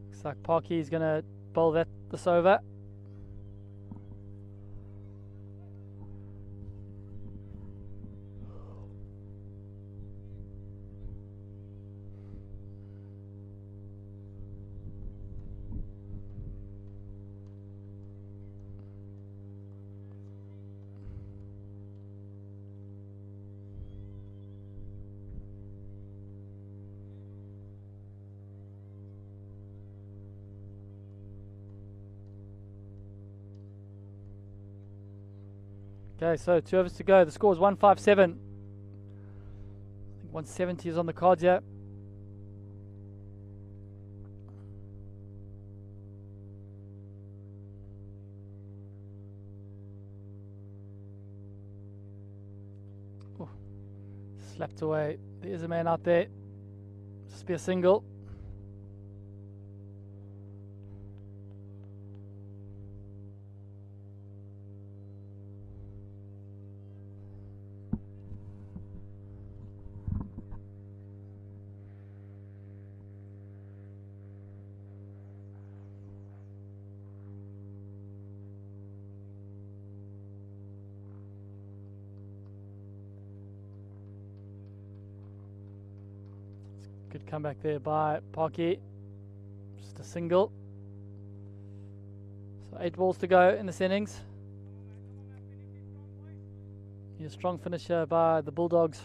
Looks like Parky's going to bowl this over. Okay, so 2 overs to go. The score is 157. I think 170 is on the cards here. Ooh, slapped away. There is a man out there. Just be a single. Good comeback there by Parky. Just a single. So 8 balls to go in this innings. A strong finisher by the Bulldogs.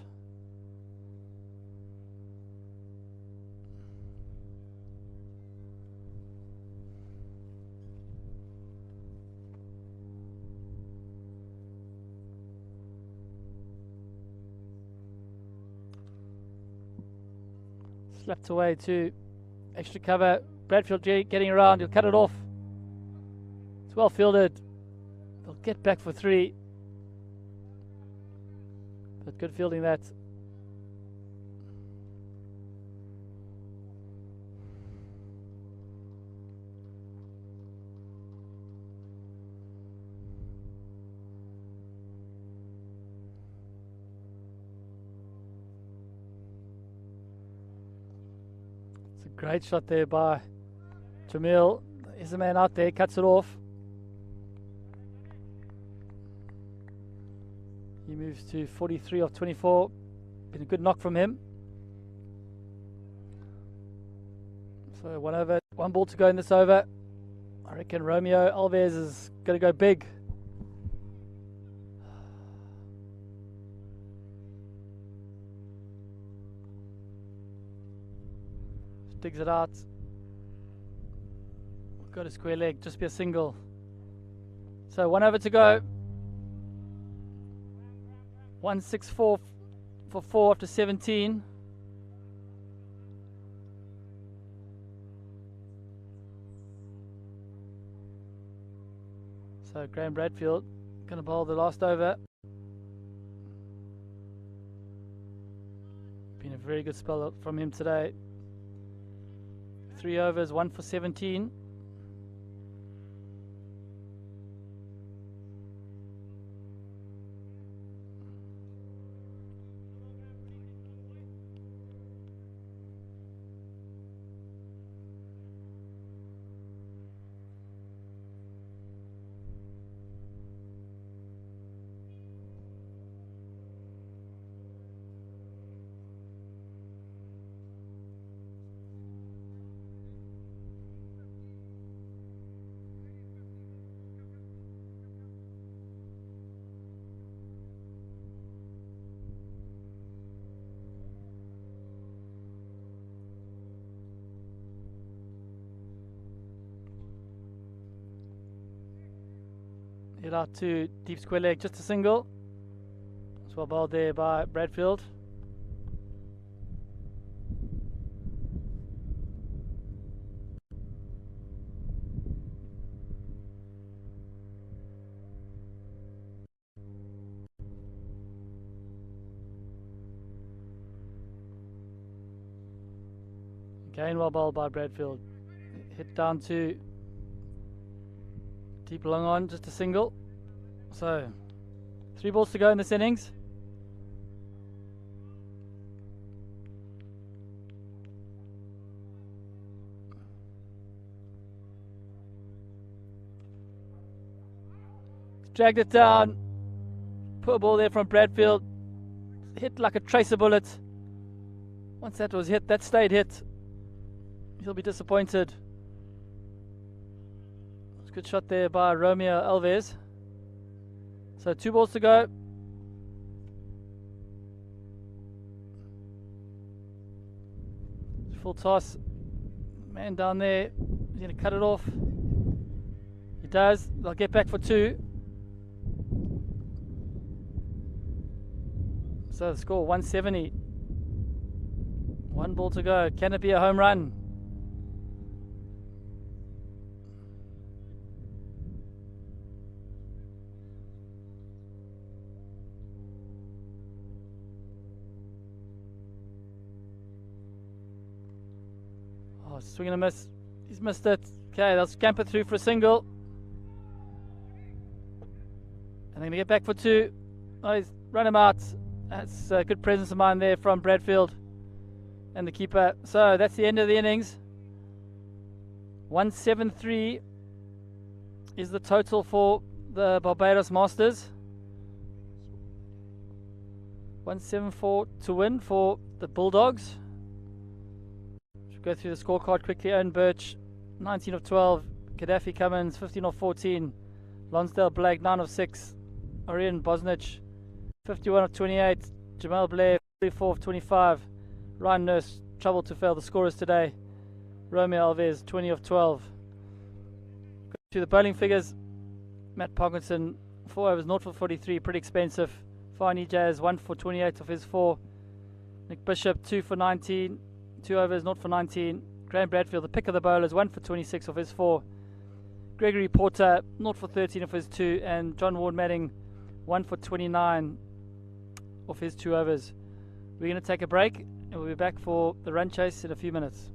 Slapped away to extra cover. Bradfield getting around. He'll cut it off. It's well fielded. They'll get back for 3. But good fielding that. Great shot there by Jamil. There's a man out there, cuts it off. He moves to 43 off 24. Been a good knock from him. So 1 over, 1 ball to go in this over. I reckon Romeo Alves is going to go big. Digs it out. Got a square leg, just be a single. So 1 over to go. 164 for 4 after 17. So Graham Bradfield going to bowl the last over. Been a very good spell from him today. 3 overs, 1 for 17. Hit out to deep square leg, just a single. It's well bowled there by Bradfield. Again well bowled by Bradfield. Hit down to deep long on, just a single. So 3 balls to go in this innings. Dragged it down. Put a ball there from Bradfield. Hit like a tracer bullet. Once that was hit, that stayed hit. He'll be disappointed. Good shot there by Romeo Alves. So 2 balls to go. Full toss. Man down there. He's going to cut it off. He does. They'll get back for 2. So the score 170. One ball to go. Can it be a home run? Oh, swing and a miss. He's missed it. Okay, they'll scamper through for a single. And they're going to get back for two. Oh, he's run him out. That's a good presence of mind there from Bradfield and the keeper. So that's the end of the innings. 173 is the total for the Barbados Masters. 174 to win for the Bulldogs. Should go through the scorecard quickly. Owen Birch, 19 of 12. Gaddafi Cummins, 15 of 14. Lonsdale Blake, 9 of 6. Orion Bosnich, 51 of 28. Jamal Blair, 44 of 25. Ryan Nurse, trouble to fail the scorers today. Romeo Alves, 20 of 12. Go to the bowling figures. Matt Parkinson, 4 overs, 0 for 43, pretty expensive. Fani Jazz, 1 for 28 of his 4. Nick Bishop, 2 for 19. 2 overs, 0 for 19. Graham Bradfield, the pick of the bowlers, 1 for 26 of his 4. Gregory Porter, 0 for 13 of his 2. And John Ward Manning, 1 for 29 of his 2 overs. We're going to take a break and we'll be back for the run chase in a few minutes.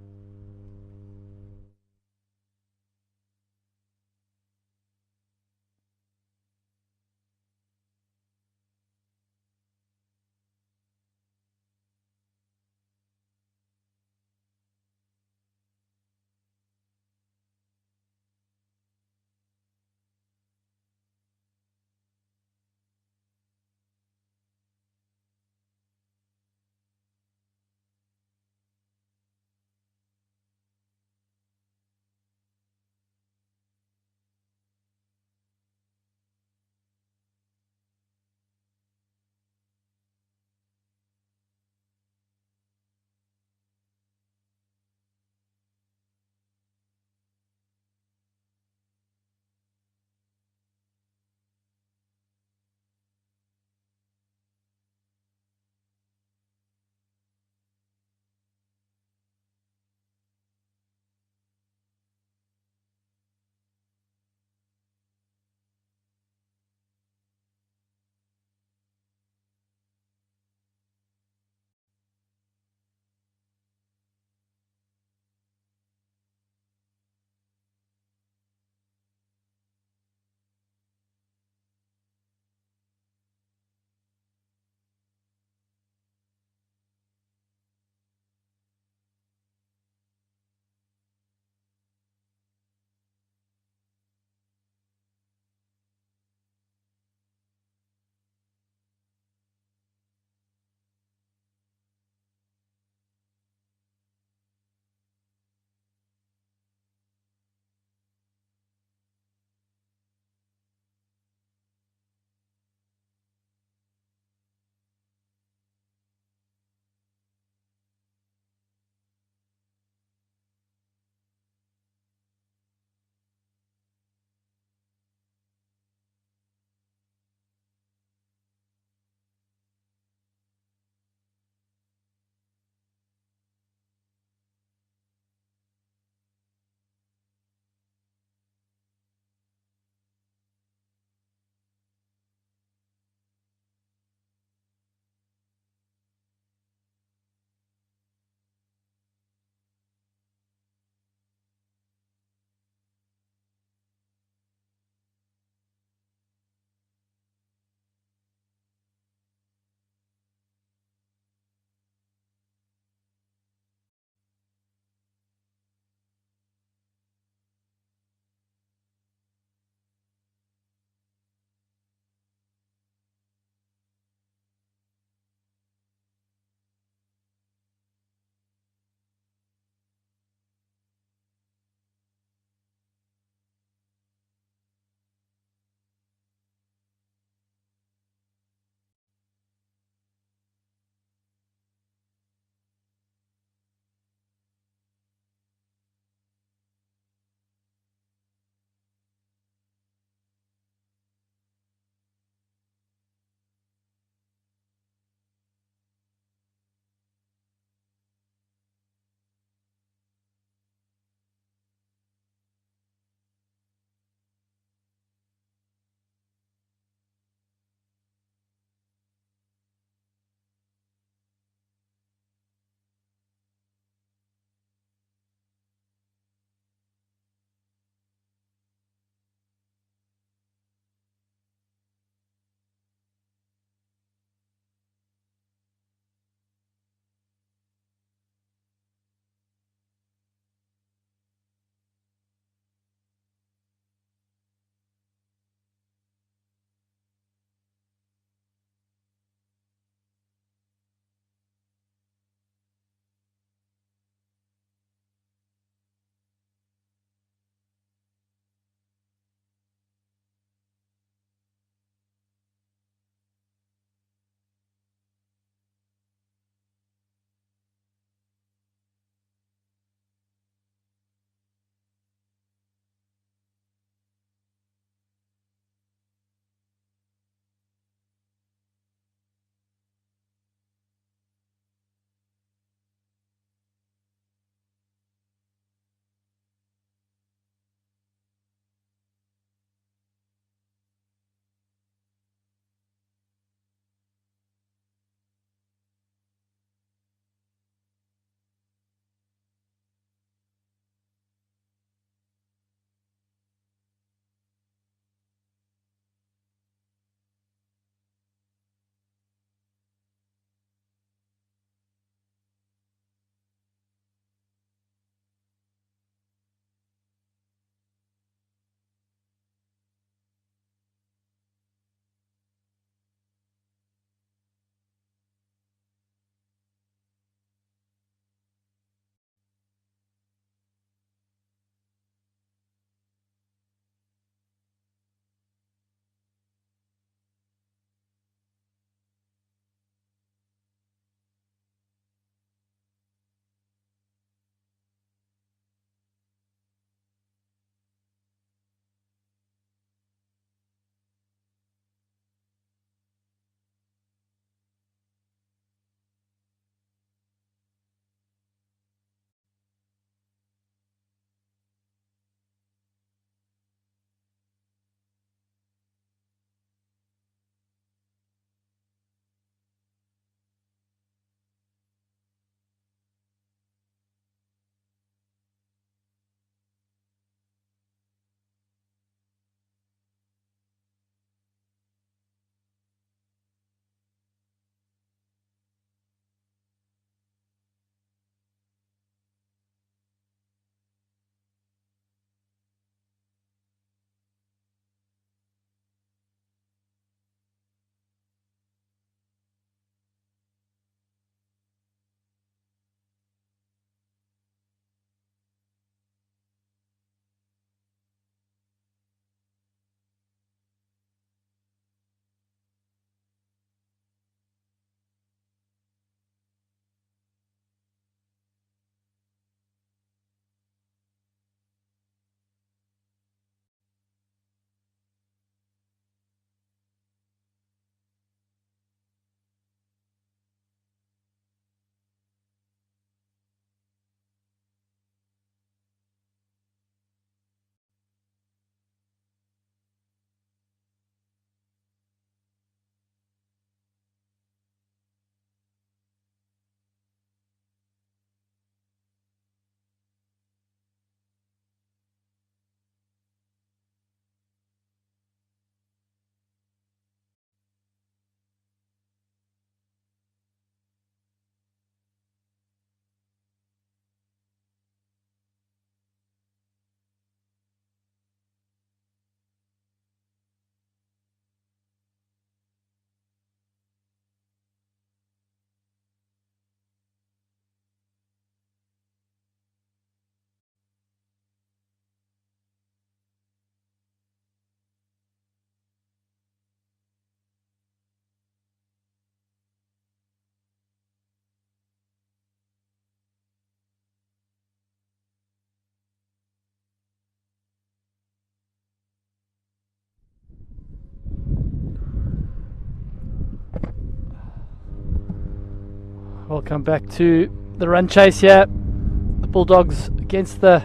Welcome back to the run chase here. The Bulldogs against the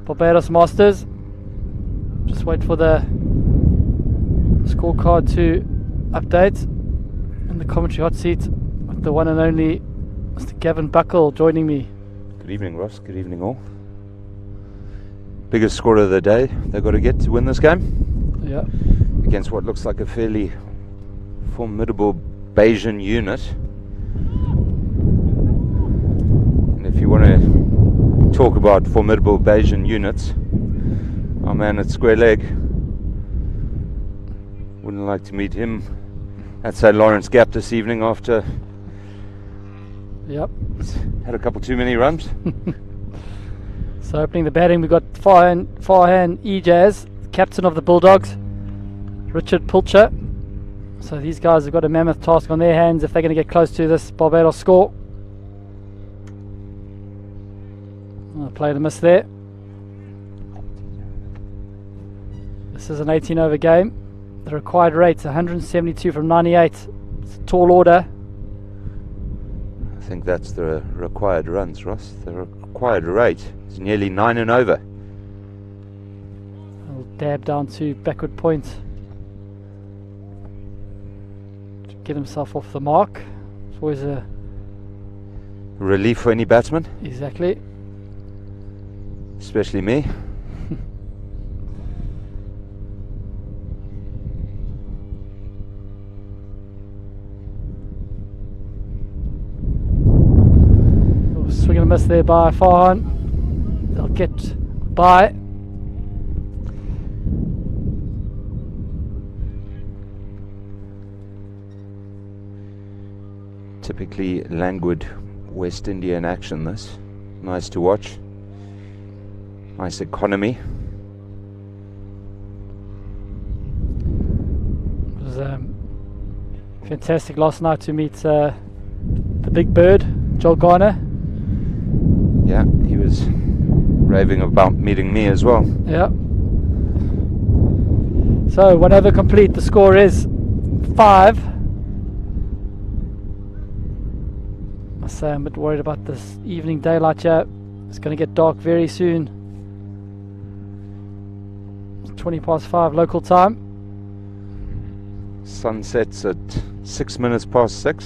Barbados Masters. Just wait for the scorecard to update. In the commentary hot seat with the one and only Mr. Gavin Buckle joining me. Good evening, Ross. Good evening, all. Biggest score of the day they've got to get to win this game. Yeah. Against what looks like a fairly formidable Bayesian unit. And if you want to talk about formidable Bayesian units, our man at Square Leg, wouldn't like to meet him at St. Lawrence Gap this evening after Yep. had a couple too many runs. So opening the batting, we've got Farhan Ejaz, captain of the Bulldogs, Richard Pulcher. So these guys have got a mammoth task on their hands if they're going to get close to this Barbados score. I'll play the miss there. This is an 18 over game. The required rate's 172 from 98. It's a tall order. I think that's the required runs, Ross. The required rate is nearly 9 and over. I'll dab down to backward point to get himself off the mark. It's always a Relief for any batsman, exactly. especially me. Swing and a miss there by Farhan. They'll get by. Typically languid West Indian action, this. Nice to watch. Nice economy. It was fantastic last night to meet the big bird, Joel Garner. Yeah, he was raving about meeting me as well. Yeah. So 1 over complete. The score is 5. Must say I'm a bit worried about this evening daylight here. It's going to get dark very soon. It's 20 past 5 local time. Sun sets at 6 minutes past 6.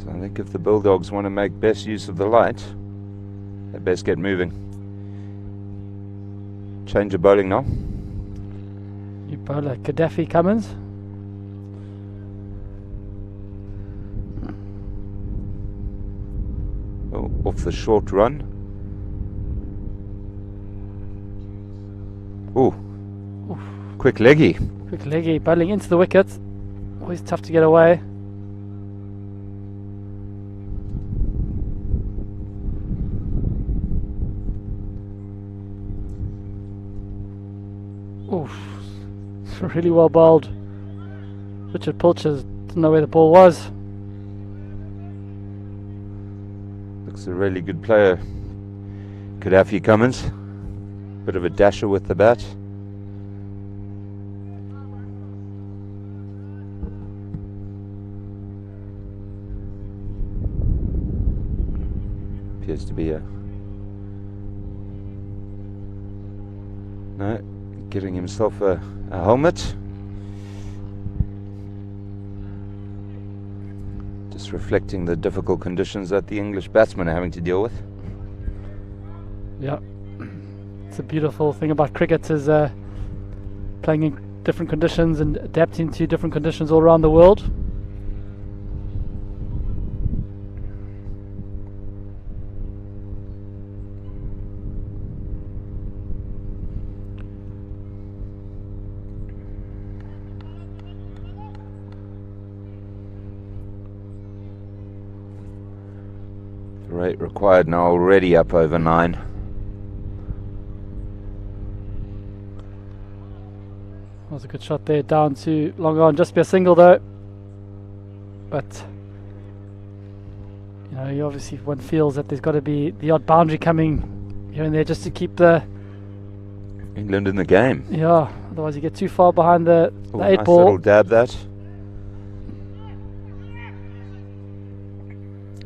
So I think if the Bulldogs want to make best use of the light, they best get moving. Change of bowling now. New bowler Gaddafi Cummins. Oh, off the short run. Oh, quick leggy. Quick leggy, bowling into the wicket. Always tough to get away. Oof, really well bowled. Richard Pulcher didn't know where the ball was. Looks a really good player. Gaddafi Cummins. Bit of a dasher with the bat. Appears to be a... No, getting himself a helmet. Just reflecting the difficult conditions that the English batsmen are having to deal with. Yeah, it's a beautiful thing about cricket is playing in different conditions and adapting to different conditions all around the world. The rate required now already up over 9. That was a good shot there, down to long on, just be a single though. But you know, you obviously one feels that there's got to be the odd boundary coming here and there just to keep the England in the game. yeah. Otherwise, you get too far behind the Oh, 8 nice ball. little dab that.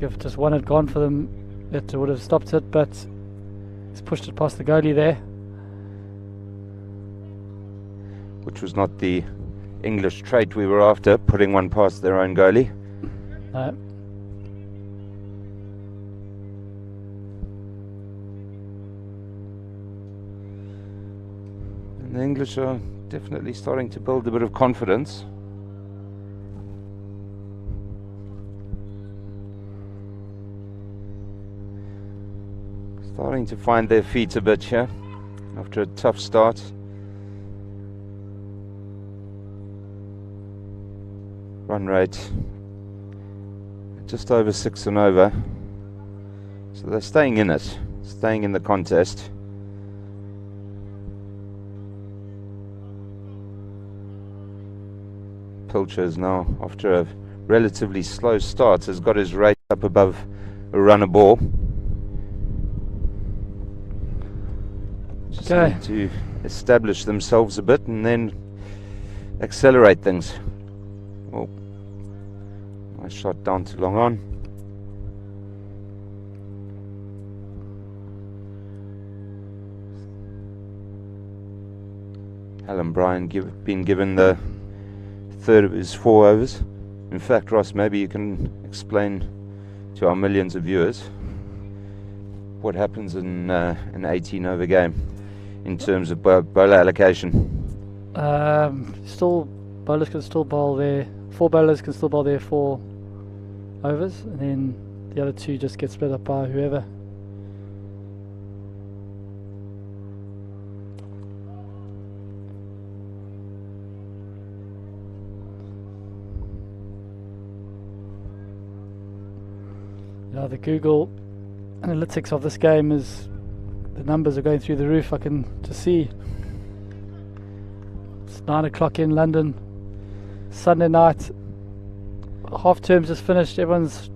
think if just one had gone for them, it would have stopped it, but he's pushed it past the goalie there. Which was not the English trait we were after, putting one past their own goalie. No. And the English are definitely starting to build a bit of confidence. Starting to find their feet a bit here after a tough start. Run rate just over 6 and over, so they're staying in it, staying in the contest. Pilcher is now, after a relatively slow start, has got his rate up above a runner ball. Just need to establish themselves a bit and then accelerate things. Oh, nice shot down to long on. Alan Bryan been given the third of his 4 overs. In fact, Ross, maybe you can explain to our millions of viewers what happens in an 18 over game in terms of bowler allocation. Still, bowlers can still bowl their 4 bowlers can still bowl their 4 overs, and then the other 2 just get split up by whoever. Now the Google analytics of this game is, the numbers are going through the roof. I can just see it's 9 o'clock in London, Sunday night. Half term's just finished. Everyone's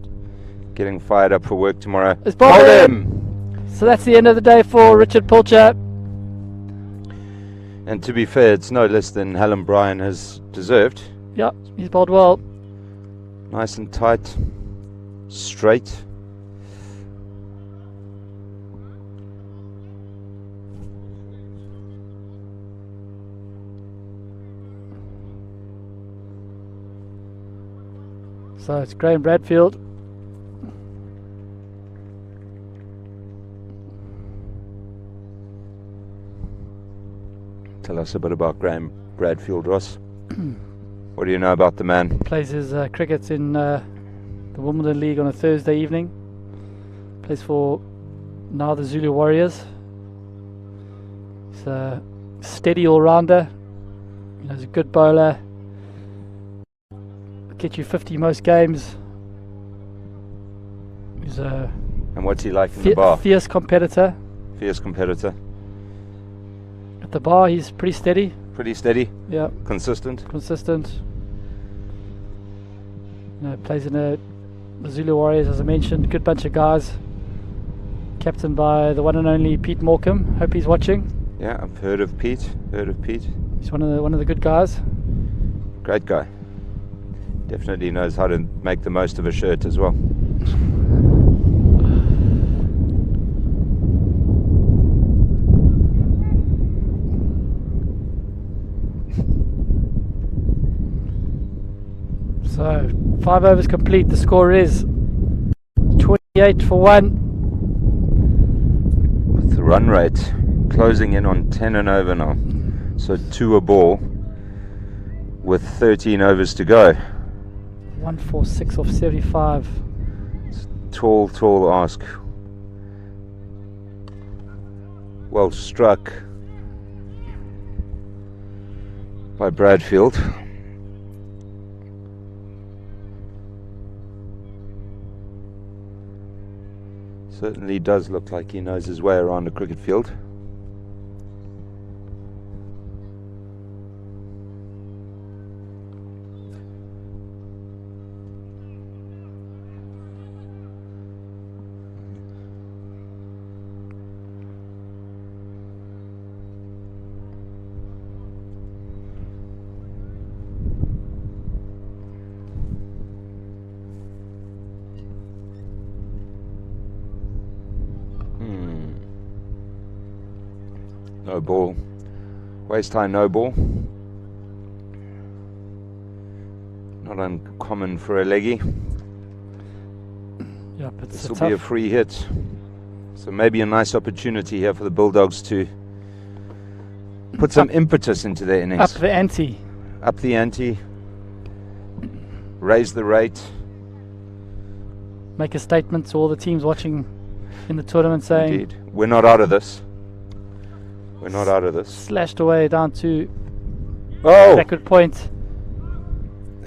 Getting fired up for work tomorrow. It's bowled in. So that's the end of the day for Richard Pilcher. And to be fair, it's no less than Alan Bryan has deserved. Yeah, he's bowled well. Nice and tight, straight. So it's Graham Bradfield. Tell us a bit about Graham Bradfield, Ross. What do you know about the man? Plays his cricket in the Wimbledon League on a Thursday evening. Plays for now the Zulu Warriors. He's a steady all-rounder. You know, he's a good bowler. Get you 50 most games. He's a And what's he like in the bar? fierce competitor. Fierce competitor. At the bar, he's pretty steady. Pretty steady. Yeah, Consistent. consistent. You know, plays in the Zulu Warriors, as I mentioned. Good bunch of guys. Captained by the one and only Pete Morecambe. Hope he's watching. Yeah, I've heard of Pete. He's one of the good guys. Great guy. Definitely knows how to make the most of a shirt as well. So 5 overs complete. The score is 28 for 1. With the run rate closing in on 10 and over now. So 2 a ball with 13 overs to go. 146 off 75. It's a tall ask. Well struck by Bradfield. Certainly does look like he knows his way around a cricket field. No ball. Waist high, no ball. Not uncommon for a leggy. Yep, it's This will be a free hit. So maybe a nice opportunity here for the Bulldogs to put some impetus into their innings. up the ante. Up the ante. Raise the rate. Make a statement to all the teams watching in the tournament saying, Indeed. We're not out of this. We're not out of this. slashed away down to Oh! backward point.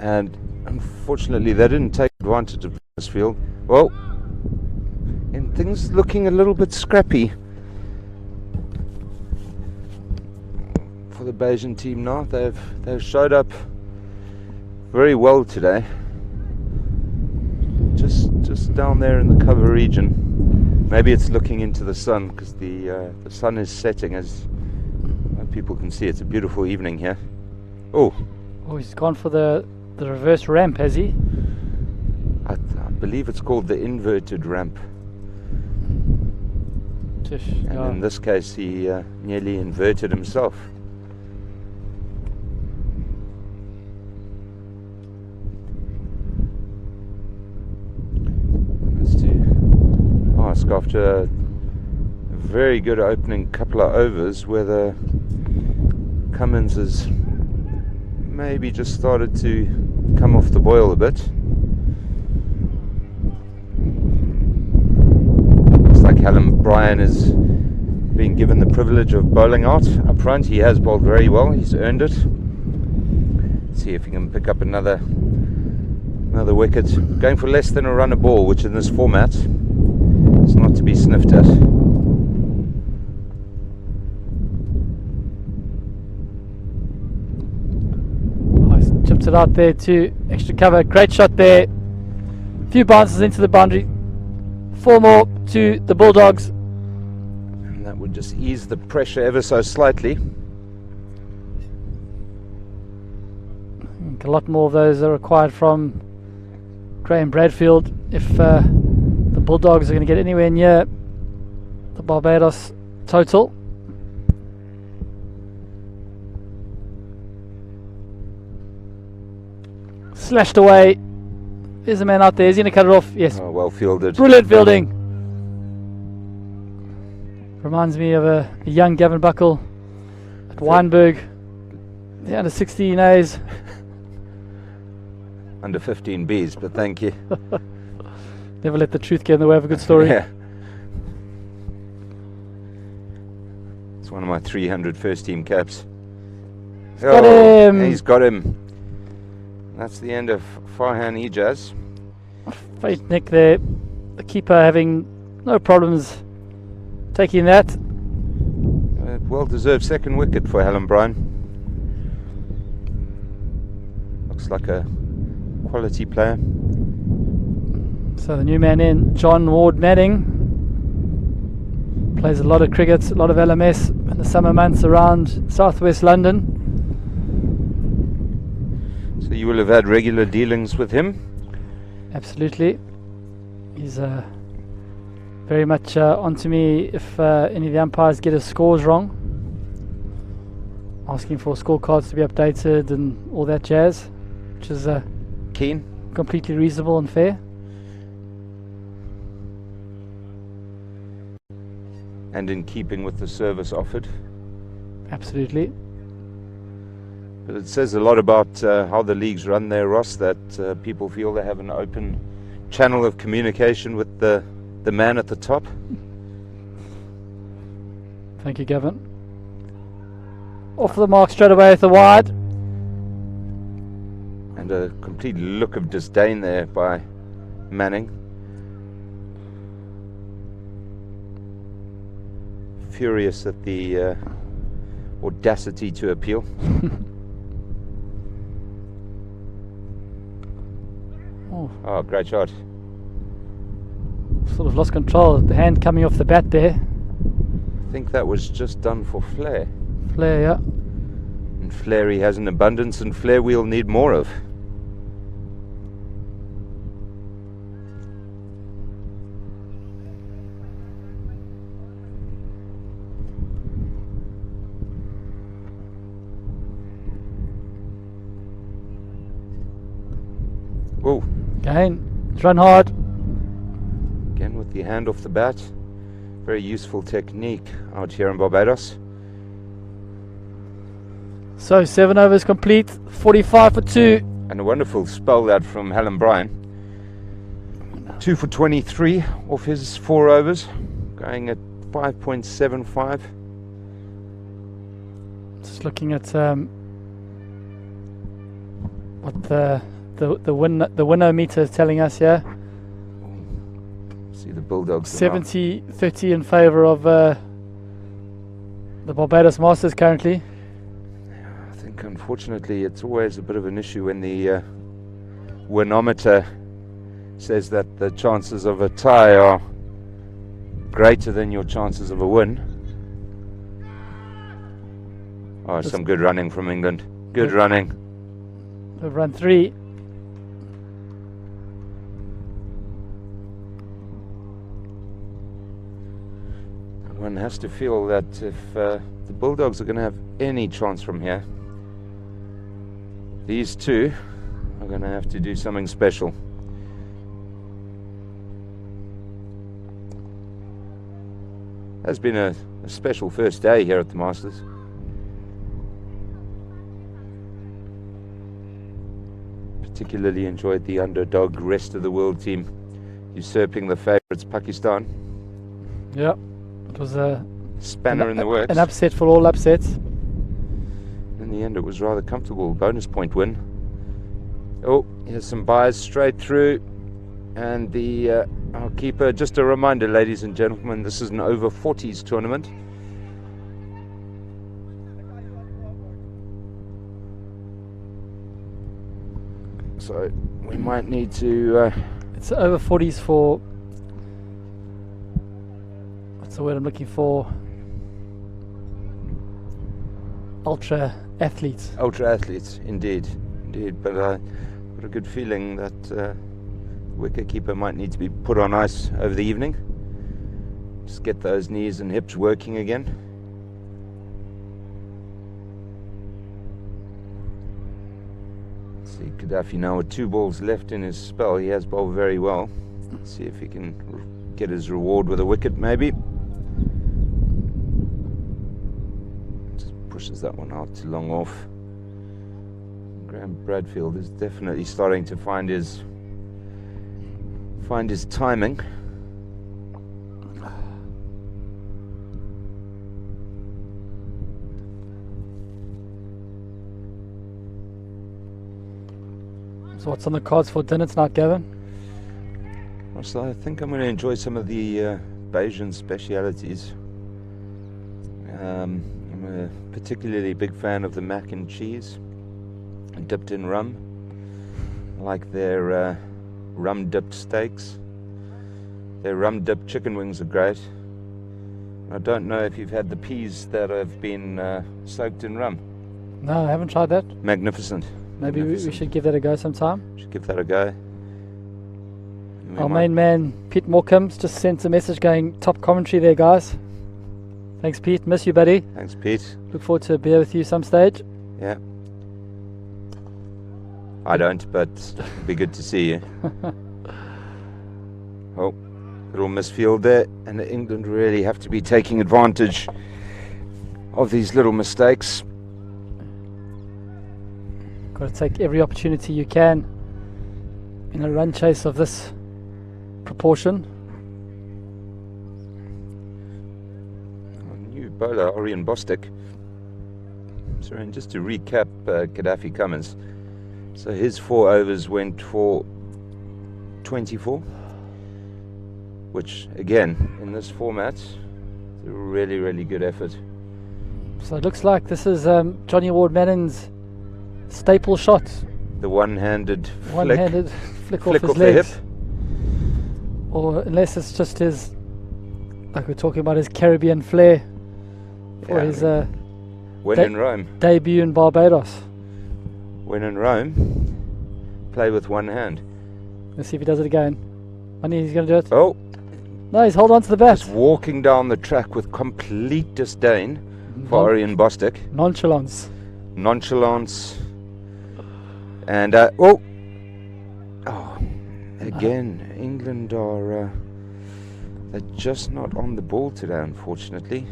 And unfortunately, they didn't take advantage of this field. Well, and things looking a little bit scrappy for the Bayesian team now. They've showed up very well today. Just down there in the cover region. Maybe it's looking into the sun because the sun is setting, as people can see. It's a beautiful evening here. Oh, He's gone for the reverse ramp, has he? I believe it's called the inverted ramp. And in this case, he nearly inverted himself. Ask after a very good opening couple of overs where the Cummins has maybe just started to come off the boil a bit. Looks like Alan Bryan is being given the privilege of bowling out up front. He has bowled very well. He's earned it. See if he can pick up another wicket. Going for less than a run a ball, which in this format is not to be sniffed at. He's chipped it out there to extra cover. Great shot there. Few bounces into the boundary. 4 more to the Bulldogs. And that would just ease the pressure ever so slightly. I think a lot more of those are required from Graham Bradfield if the Bulldogs are going to get anywhere near the Barbados total. Slashed away. There's a man out there. He's going to cut it off. Yes. Oh, well fielded. Brilliant fielding. Reminds me of a young Gavin Buckle at Weinberg. The under 16 A's. Under 15 Bs, but thank you. Never let the truth get in the way of a good story. Yeah. It's one of my 300 first team caps. Got him. He's got him. That's the end of Farhan Ijaz. Faint nick there. The keeper having no problems taking that. Well-deserved second wicket for Alan Bryan. Looks like a quality player. So the new man in, John Ward Manning, plays a lot of cricket, a lot of LMS in the summer months around southwest London. So you will have had regular dealings with him? Absolutely. He's very much onto me if any of the umpires get his scores wrong. Asking for scorecards to be updated and all that jazz, which is Keen? completely reasonable and fair. And in keeping with the service offered. Absolutely. But it says a lot about how the leagues run there, Ross, that people feel they have an open channel of communication with the man at the top. Thank you, Gavin. Off the mark straight away at the wide. And a complete look of disdain there by Manning. Furious at the audacity to appeal. Oh, great shot. Sort of lost control. The hand coming off the bat there. I think that was just done for flair. Flair, yeah. And flair he has in abundance, and flair we'll need more of. Oh, Again, it's run hard. again with the hand off the bat. Very useful technique out here in Barbados. So 7 overs complete, 45 for 2. And a wonderful spell that from Helen Bryan. 2 for 23 off his 4 overs, going at 5.75. Just looking at what the winner meter is telling us here. See the Bulldogs. are now 70-30 in favour of the Barbados Masters currently. I think unfortunately it's always a bit of an issue when the winometer says that the chances of a tie are greater than your chances of a win. Oh, some good running from England. Good running. We've run 3. One has to feel that if the Bulldogs are going to have any chance from here, these two are going to have to do something special. Has been a special first day here at the Masters. Particularly enjoyed the underdog rest of the world team usurping the favourites Pakistan. Yeah, it was a Spanner in the works. an upset for all upsets. In the end it was rather comfortable bonus point win. Oh, here's some buys straight through, and the our keeper. Just a reminder, ladies and gentlemen, this is an over 40s tournament. So we might need to It's over 40s for, what's the word I'm looking for? Ultra athletes. ultra athletes, indeed, but I've got a good feeling that the wicketkeeper might need to be put on ice over the evening. Just get those knees and hips working again. See Gaddafi now with 2 balls left in his spell. He has bowled very well. Let's see if he can get his reward with a wicket, maybe. Just pushes that one out too long off. Graham Bradfield is definitely starting to find his timing. So what's on the cards for dinner tonight, Gavin? So I think I'm going to enjoy some of the Bayesian specialities. I'm a particularly big fan of the mac and cheese dipped in rum. I like their rum dipped steaks. Their rum dipped chicken wings are great. I don't know if you've had the peas that have been soaked in rum. No, I haven't tried that. Magnificent. Maybe we Magnificent. should give that a go sometime. Should give that a go. We Our might- main man, Pete Morecambe's just sent a message going, top commentary there, guys. Thanks, Pete. Miss you, buddy. Thanks, Pete. Look forward to a beer with you some stage. Yeah. I don't, but it'd be good to see you. Oh, little misfield there, and England really have to be taking advantage of these little mistakes. Got to take every opportunity you can in a run chase of this proportion. New bowler, Orion Bostic. So, and just to recap Gaddafi Cummins. So his 4 overs went for 24, which again, in this format, is a really, really good effort. So it looks like this is Johnny Ward Mannon's staple shot. The one-handed One-handed flick off his off the hip. legs. Or unless it's just his, like we're talking about, his Caribbean flair for Yeah, his When in Rome. debut in Barbados. When in Rome, play with one hand. Let's see if he does it again. I think he's going to do it. Oh, No, he's holding on to the bat. just walking down the track with complete disdain for Non- Orion Bostic. Nonchalance. Nonchalance. And, Oh, again, England are they're just not on the ball today, unfortunately.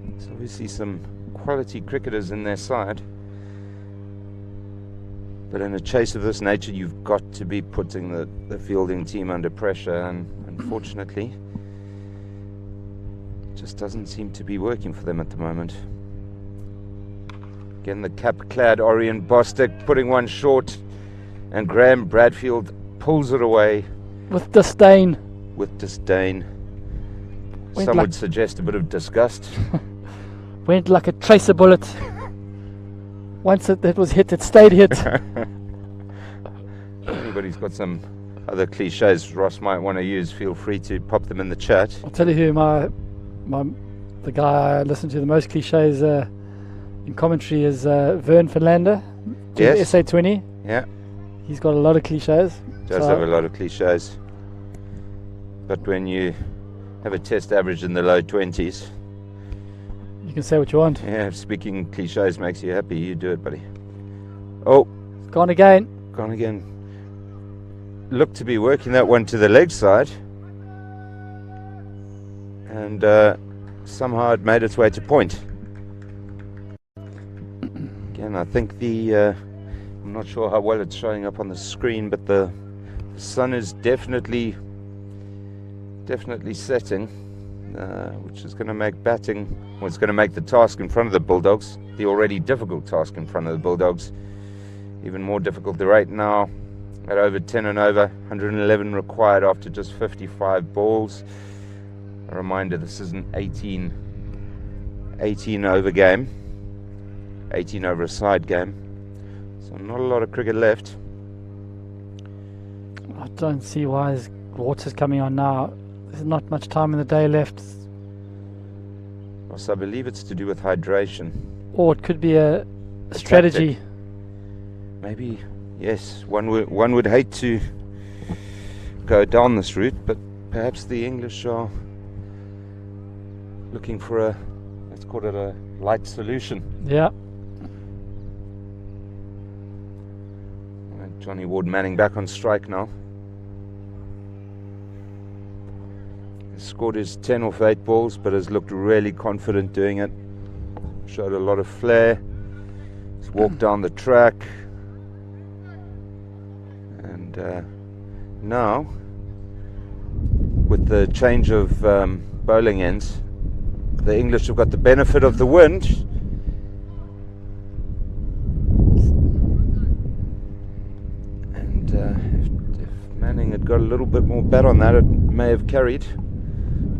There's obviously some quality cricketers in their side, but in a chase of this nature, you've got to be putting the fielding team under pressure, and unfortunately, it just doesn't seem to be working for them at the moment. Again, the cap-clad Orion Bostic putting one short, and Graham Bradfield pulls it away. With disdain. With disdain. Went Some like would suggest a bit of disgust. Went like a tracer bullet. Once it was hit, it stayed hit. If anybody's got some other cliches Ross might want to use, feel free to pop them in the chat. I'll tell you who the guy I listen to the most cliches in commentary is Vern Finlander. Yes. SA20. Yeah, He's got a lot of cliches. does have a lot of cliches. But when you have a test average in the low 20s, You can say what you want. yeah, if speaking cliches makes you happy, you do it, buddy. Oh, Gone again. gone again. Looked to be working that one to the leg side, and somehow it made its way to point. Again, I think I'm not sure how well it's showing up on the screen, but the sun is definitely setting, which is going to make batting, well, it's going to make the task in front of the Bulldogs, the already difficult task in front of the Bulldogs, even more difficult. They're right now at over 10 and over, 111 required after just 55 balls. A reminder, this is an 18 over game, 18 over a side game, so not a lot of cricket left. I don't see why his water's coming on now. There's not much time in the day left. So I believe it's to do with hydration. Or it could be a strategy. Tactic. Maybe, yes, one would hate to go down this route, but perhaps the English are looking for let's call it a light solution. Yeah. Right, Johnny Ward Manning back on strike now. He's scored his 10 off 8 balls, but has looked really confident doing it. Showed a lot of flair. He's walked down the track. And now, with the change of bowling ends, the English have got the benefit of the wind. And if Manning had got a little bit more bat on that, it may have carried.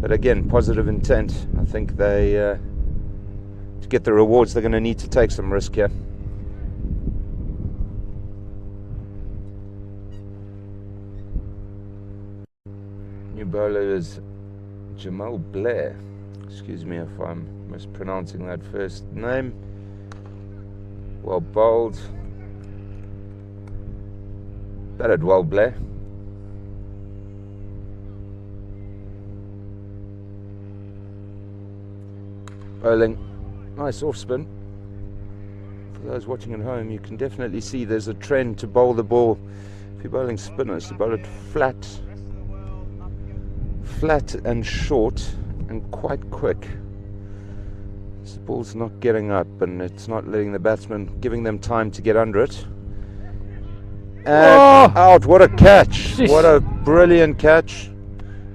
But again, positive intent. I think they, to get the rewards, they're going to need to take some risk here. New bowler is Jamal Blair. Excuse me if I'm mispronouncing that first name. Well bowled. Batted well, Blair. Bowling, nice off spin. For those watching at home, you can definitely see there's a trend to bowl the ball. If you're bowling spinners, to bowl it flat and short and quite quick. So the ball's not getting up and it's not letting the batsman, giving them time to get under it. And out, what a catch. Sheesh. What a brilliant catch.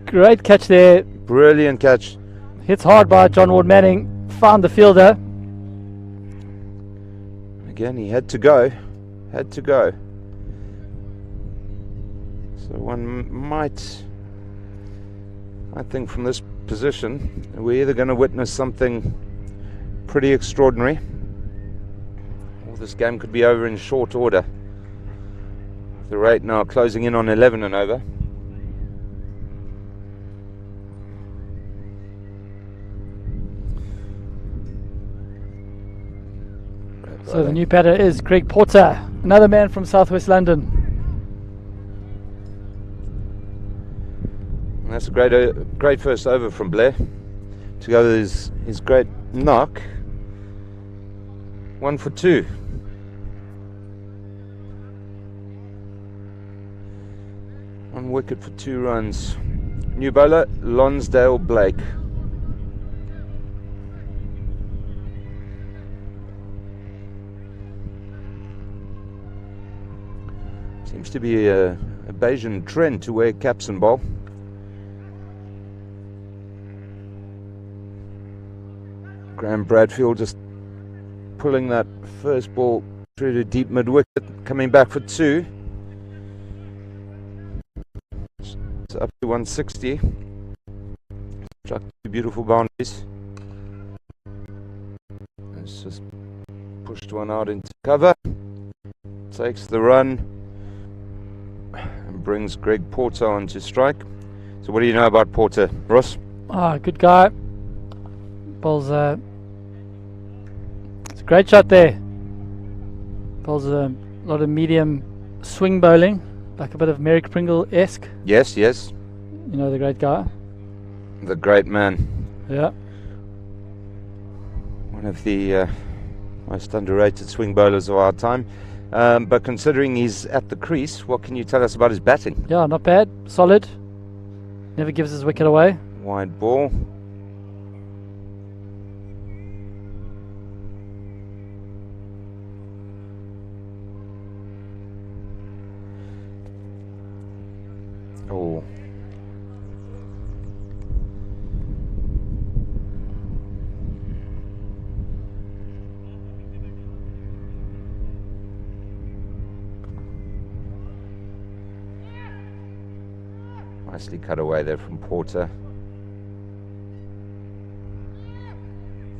Great catch there. Brilliant catch. Hits hard by John Ward Manning. Found the fielder. Again, he had to go. So one might, I think from this position, we're either going to witness something pretty extraordinary, or this game could be over in short order. The rate now closing in on 11 and over. So the new batter is Greg Porter, another man from Southwest London. And that's a great first over from Blair to go with his great knock. 1 for 2. wicket for 2 runs. New bowler, Lonsdale Blake. Seems to be a Bayesian trend to wear caps and bowl. Graham Bradfield just pulling that first ball through to deep mid-wicket, coming back for 2. It's up to 160. Struck 2 beautiful boundaries. It's just pushed one out into cover. Takes the run and brings Greg Porter on to strike. So what do you know about Porter, Ross? Good guy. Bowls it's a great shot there. Bowls a lot of medium swing bowling, like a bit of Merrick Pringle-esque. Yes, yes. You know the great guy. The great man. Yeah. One of the most underrated swing bowlers of our time. But considering he's at the crease, what can you tell us about his batting? Yeah, not bad. Solid. Never gives his wicket away. Wide ball. Oh. Nicely cut away there from Porter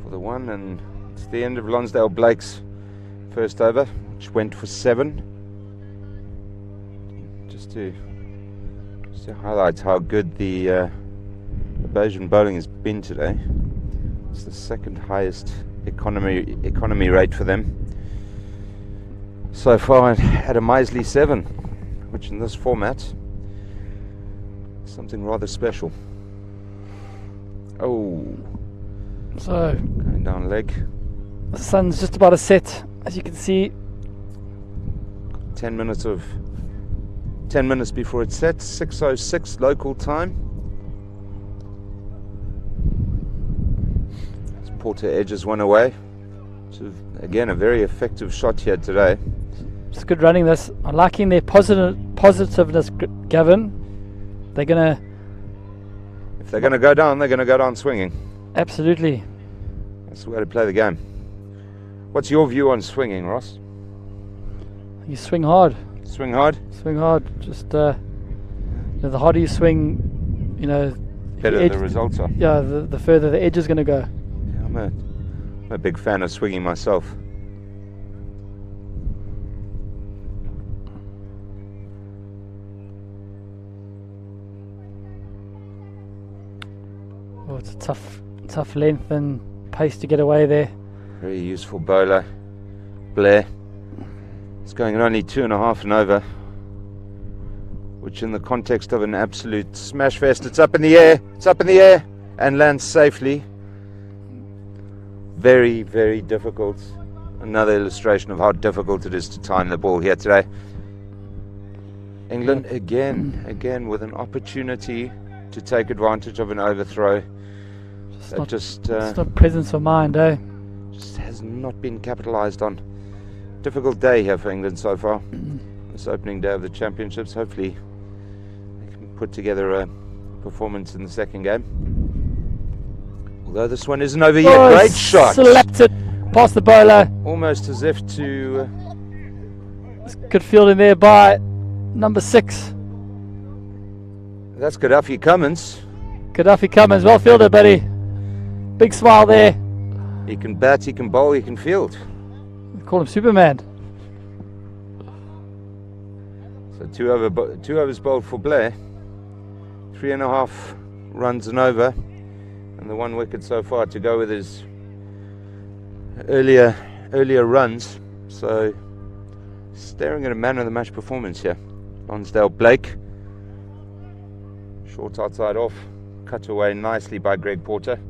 for the 1, and it's the end of Lonsdale Blake's first over, which went for 7. Just to highlight how good the Bayesian bowling has been today. It's the second highest economy rate for them so far at a measly 7, which in this format something rather special. Oh, So going down leg. the sun's just about to set, as you can see. 10 minutes before it sets. 6:06 local time. As Porter edges one away. So again, a very effective shot here today. It's good running this. I'm liking their positiveness, Gavin. They're gonna If they're going to go down, they're going to go down swinging. absolutely. That's the way to play the game. What's your view on swinging, Ross? You swing hard. Swing hard? Swing hard. Just the harder you swing, Better the results are. Yeah, the further the edge is gonna go. Yeah, I'm a big fan of swinging myself. Oh, it's a tough length and pace to get away there. Very useful bowler, Blair. It's going at only 2.5 and over, which in the context of an absolute smash fest, it's up in the air, and lands safely. Very, very difficult. Another illustration of how difficult it is to time the ball here today. England again with an opportunity to take advantage of an overthrow. It's not presence of mind, eh? Just has not been capitalised on. Difficult day here for England so far. This opening day of the championships. Hopefully they can put together a performance in the second game. Although this one isn't over yet. Great shot. Slapped it past the bowler. Almost as if to... Good fielding there by number 6. That's Gaddafi Cummins. Gaddafi Cummins, well fielded, buddy. Big smile there. He can bat, he can bowl, he can field. Call him Superman. So two overs bowled for Blair. 3.5 runs and over. And the 1 wicket so far to go with his earlier runs. So staring at a man of the match performance here. Lonsdale Blake. Short outside off. Cut away nicely by Greg Porter.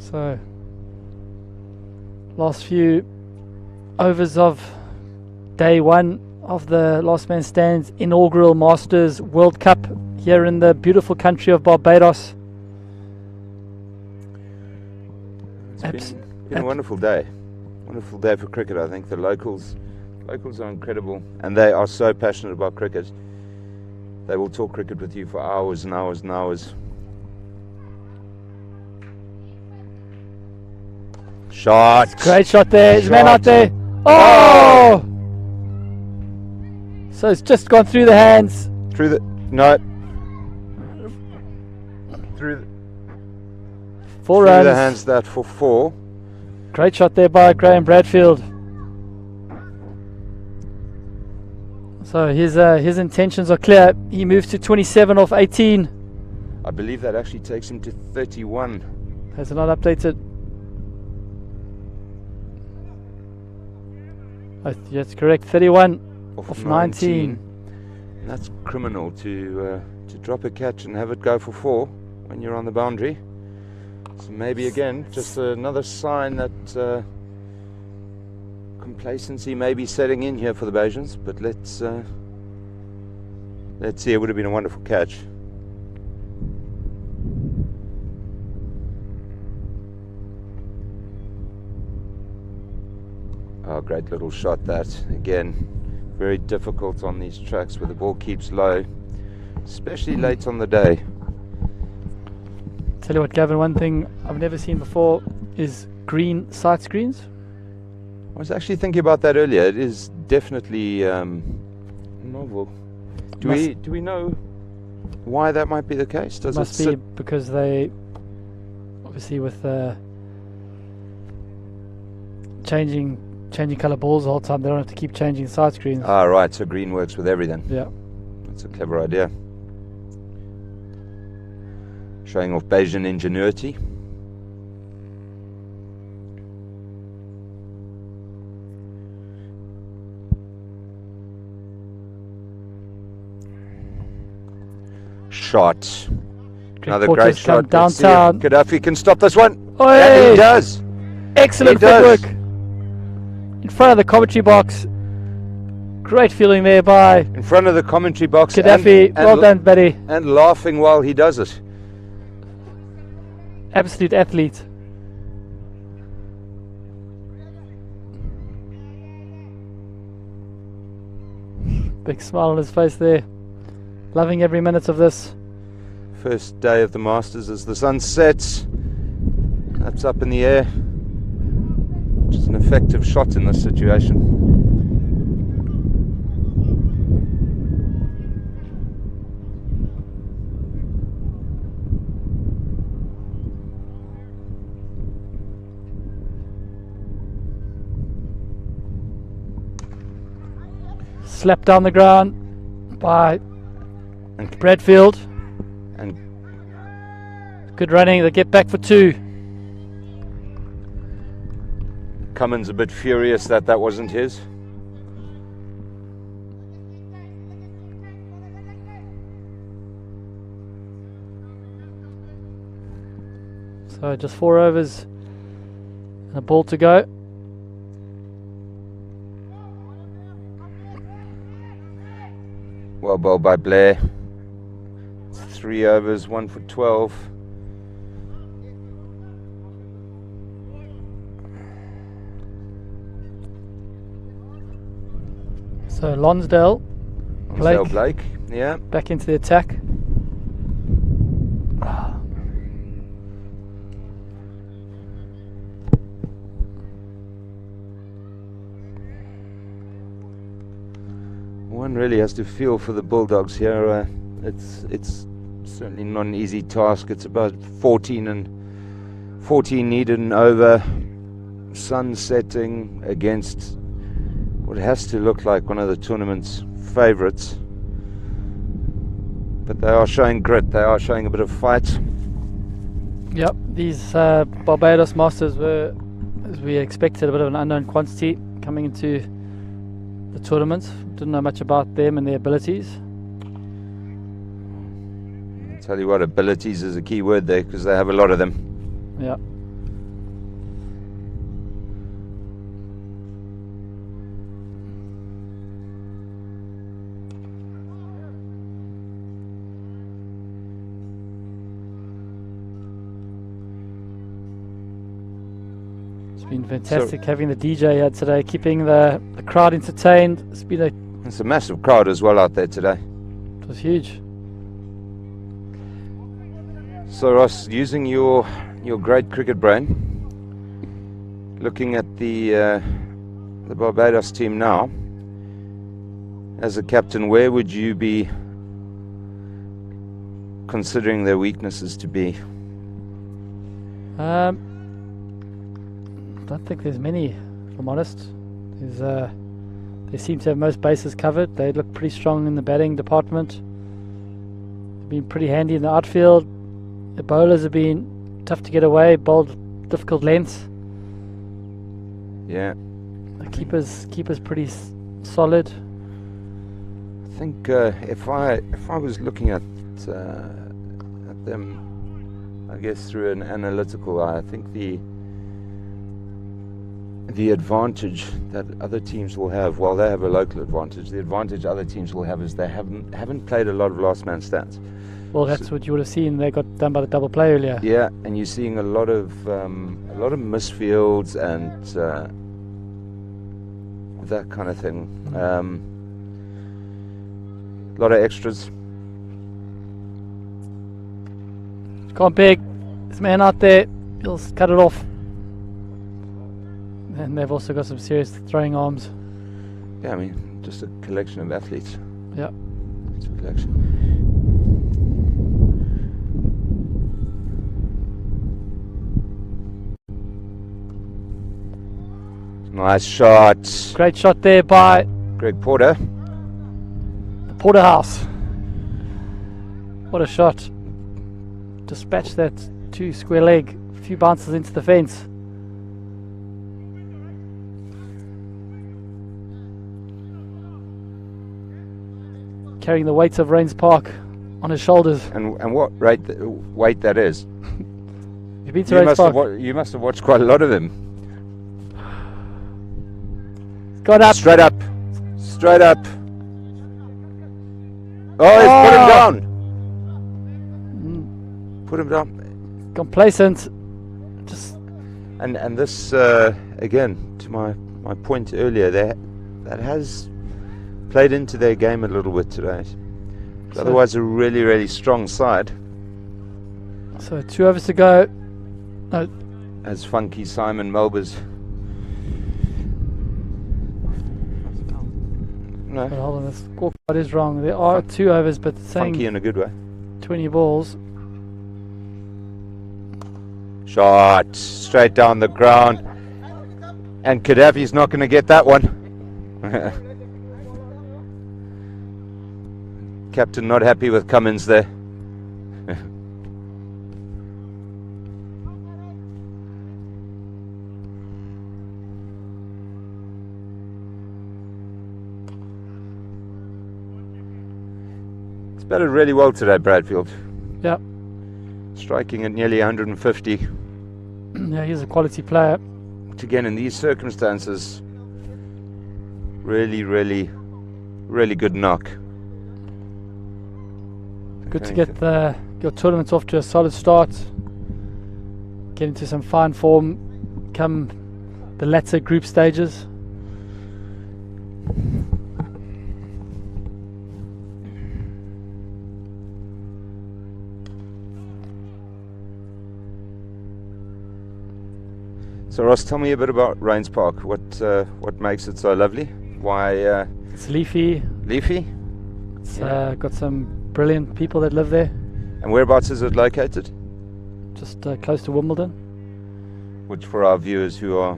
So, last few overs of day one of the Last Man Stands inaugural Masters World Cup here in the beautiful country of Barbados. It's been a wonderful day. Wonderful day for cricket. I think the locals are incredible, and they are so passionate about cricket. They will talk cricket with you for hours and hours and hours. Shot. Great shot there. His man out there. Oh! So it's just gone through the hands. Through the Four through runs. the hands, that for 4. Great shot there by Graham Bradfield. So his intentions are clear. He moves to 27 off 18. I believe that actually takes him to 31. Has it not updated? Oh, that's correct. 31 off 19. And that's criminal to drop a catch and have it go for 4 when you're on the boundary. So maybe again, just another sign that complacency may be setting in here for the Bajans. But let's see. It would have been a wonderful catch. Oh, great little shot that. Again, very difficult on these tracks where the ball keeps low, especially late on the day. Tell you what, Gavin, one thing I've never seen before is green sight screens. I was actually thinking about that earlier. It is definitely novel. Do we know why that might be the case? Does must it be because they obviously with changing colour balls the whole time, they don't have to keep changing sight screens. Ah, right. So green works with everything. Yeah. That's a clever idea. Showing off Bajan ingenuity. Shot. Another great shot. Downtown. Gaddafi can stop this one. Oi! And he does. Excellent footwork. In front of the commentary box. Great feeling there by in front of the commentary box. Gaddafi. Well done, buddy. And laughing while he does it. Absolute athlete. Big smile on his face there. Loving every minute of this. First day of the Masters as the sun sets. That's up in the air. Which is an effective shot in this situation. Slapped down the ground by Bradfield. And good running. They get back for 2. Cummins a bit furious that wasn't his. So just 4 overs and a ball to go. Well bowled by Blair. 3 overs, 1 for 12. So Lonsdale Blake, yeah. Back into the attack. One really has to feel for the Bulldogs here. It's certainly not an easy task. It's about 14 needed and over. Sun setting against what has to look like one of the tournament's favourites. But they are showing grit. They are showing a bit of fight. Yep, these Barbados Masters were, as we expected, a bit of an unknown quantity coming into the tournament. Didn't know much about them and their abilities. I'll tell you what, abilities is a key word there because they have a lot of them. Yeah. been fantastic having the DJ here today, keeping the crowd entertained. It's a massive crowd as well out there today. It was huge. So Ross, using your great cricket brain, looking at the Barbados team now, as a captain, where would you be considering their weaknesses to be? I don't think there's many, if I'm honest. They seem to have most bases covered. They look pretty strong in the batting department. They've been pretty handy in the outfield. The bowlers have been tough to get away, bowled difficult lengths. Yeah. The keeper's pretty solid. I think if I was looking at them, I guess through an analytical eye, I think the advantage that other teams will have, while they have a local advantage, the advantage other teams will have is they haven't played a lot of last man stands. Well, that's what you would have seen. They got done by the double play earlier. Yeah, and you're seeing a lot of misfields and that kind of thing. A lot of extras. Gone big. This man out there, he'll cut it off. And they've also got some serious throwing arms. Yeah, I mean, just a collection of athletes. Yeah. It's a collection. Nice shot. Great shot there by Greg Porter. the Porterhouse. What a shot. Dispatched that 2 square leg. A few bounces into the fence. Carrying the weight of Rains Park on his shoulders. And what weight that is. You've been to Rains Park. You must have watched quite a lot of them. Got up. Straight up. Straight up. Oh, he's put him down. Put him down. Complacent. Just And this again, to my point earlier, that has played into their game a little bit today. So Otherwise, a really, really strong side. So 2 overs to go. No, As Funky Simon Melbers. No, but hold on, the scorecard is wrong. There are 2 overs, but it's Funky saying in a good way. 20 balls. Shot straight down the ground. And Gaddafi's not going to get that one. Captain not happy with Cummins there. It's batted really well today, Bradfield. Yep. Striking at nearly 150. Yeah, he's a quality player. Which again, in these circumstances, really, really, really good knock. Good to get your tournaments off to a solid start. Get into some fine form come the latter group stages. So Ross, tell me a bit about Rains Park. What makes it so lovely? Why It's leafy. leafy? It's got some brilliant people that live there. And whereabouts is it located? Just close to Wimbledon. Which, for our viewers who are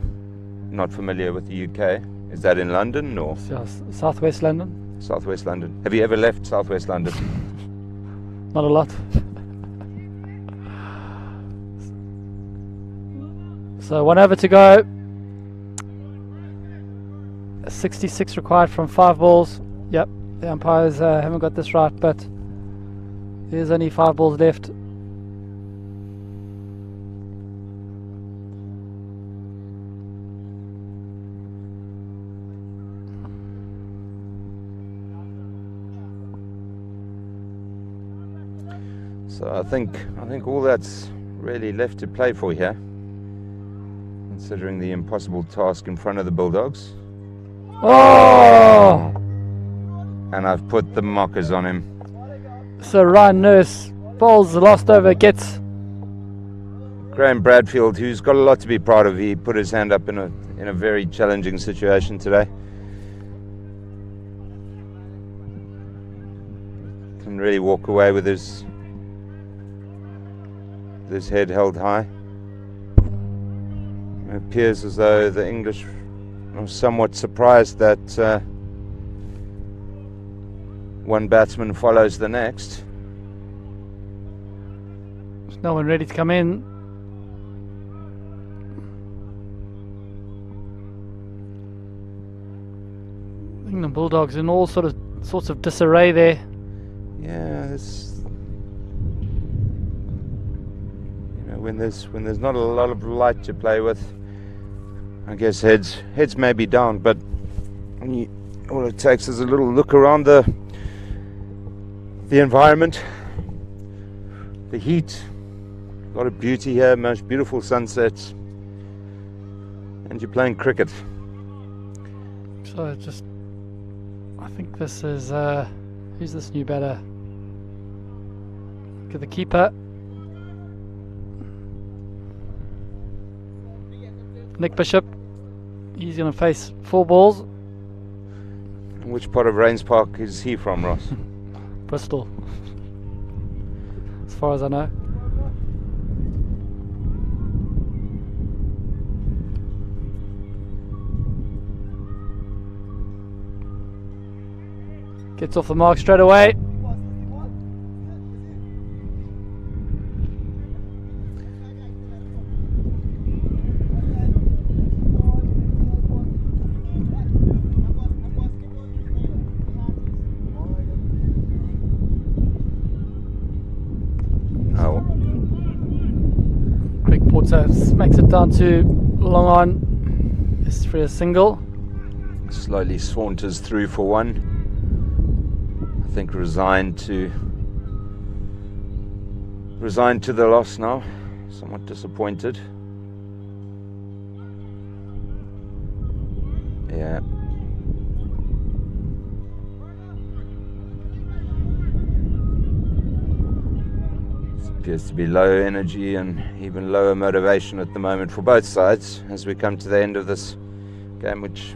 not familiar with the UK, is that in London or So, southwest London. southwest London? Have you ever left southwest London? Not a lot. So 1 over to go. 66 required from 5 balls. Yep, the umpires haven't got this right, but there's only 5 balls left. So I think all that's really left to play for here. considering the impossible task in front of the Bulldogs. Oh! And I've put the mockers on him. So Ryan Nurse bowls the last over, gets Graham Bradfield, who's got a lot to be proud of, he put his hand up in a very challenging situation today. Can really walk away with his head held high. It appears as though the English are somewhat surprised that one batsman follows the next. There's no one ready to come in. England Bulldogs in all sorts of disarray there. Yeah, when there's not a lot of light to play with, I guess heads may be down, but all it takes is a little look around the environment, the heat, a lot of beauty here, most beautiful sunsets, and you're playing cricket. So I think this is who's this new batter? Look at the keeper. Nick Bishop. He's going to face 4 balls. Which part of Rains Park is he from, Ross? Bristol. As far as I know. Gets off the mark straight away. Smacks it down to long on. It's for a single. Slowly saunters through for one. I think resigned to the loss now. Somewhat disappointed. Yeah. Appears to be low energy and even lower motivation at the moment for both sides as we come to the end of this game, which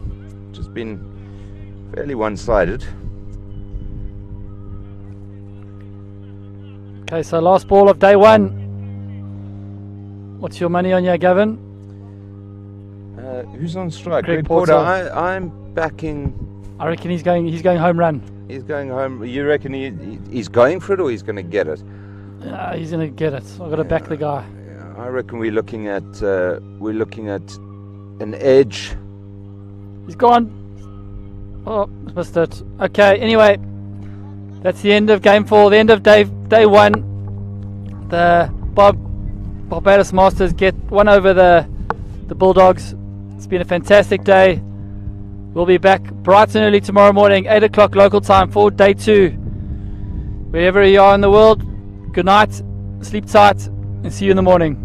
has been fairly one-sided. Okay, so last ball of day one. What's your money on here, Gavin? Who's on strike? Greg Porter. Porter. I'm backing. I reckon he's going home run. He's going home. You reckon he's going for it, or he's going to get it? He's going to get it. I've got to back the guy. Yeah, I reckon we're looking at an edge. He's gone. Oh, missed it. Okay, anyway, that's the end of game 4, the end of day 1. The Barbados Masters get one over the Bulldogs. It's been a fantastic day. We'll be back bright and early tomorrow morning, 8 o'clock local time for day 2. Wherever you are in the world, good night, sleep tight, and see you in the morning.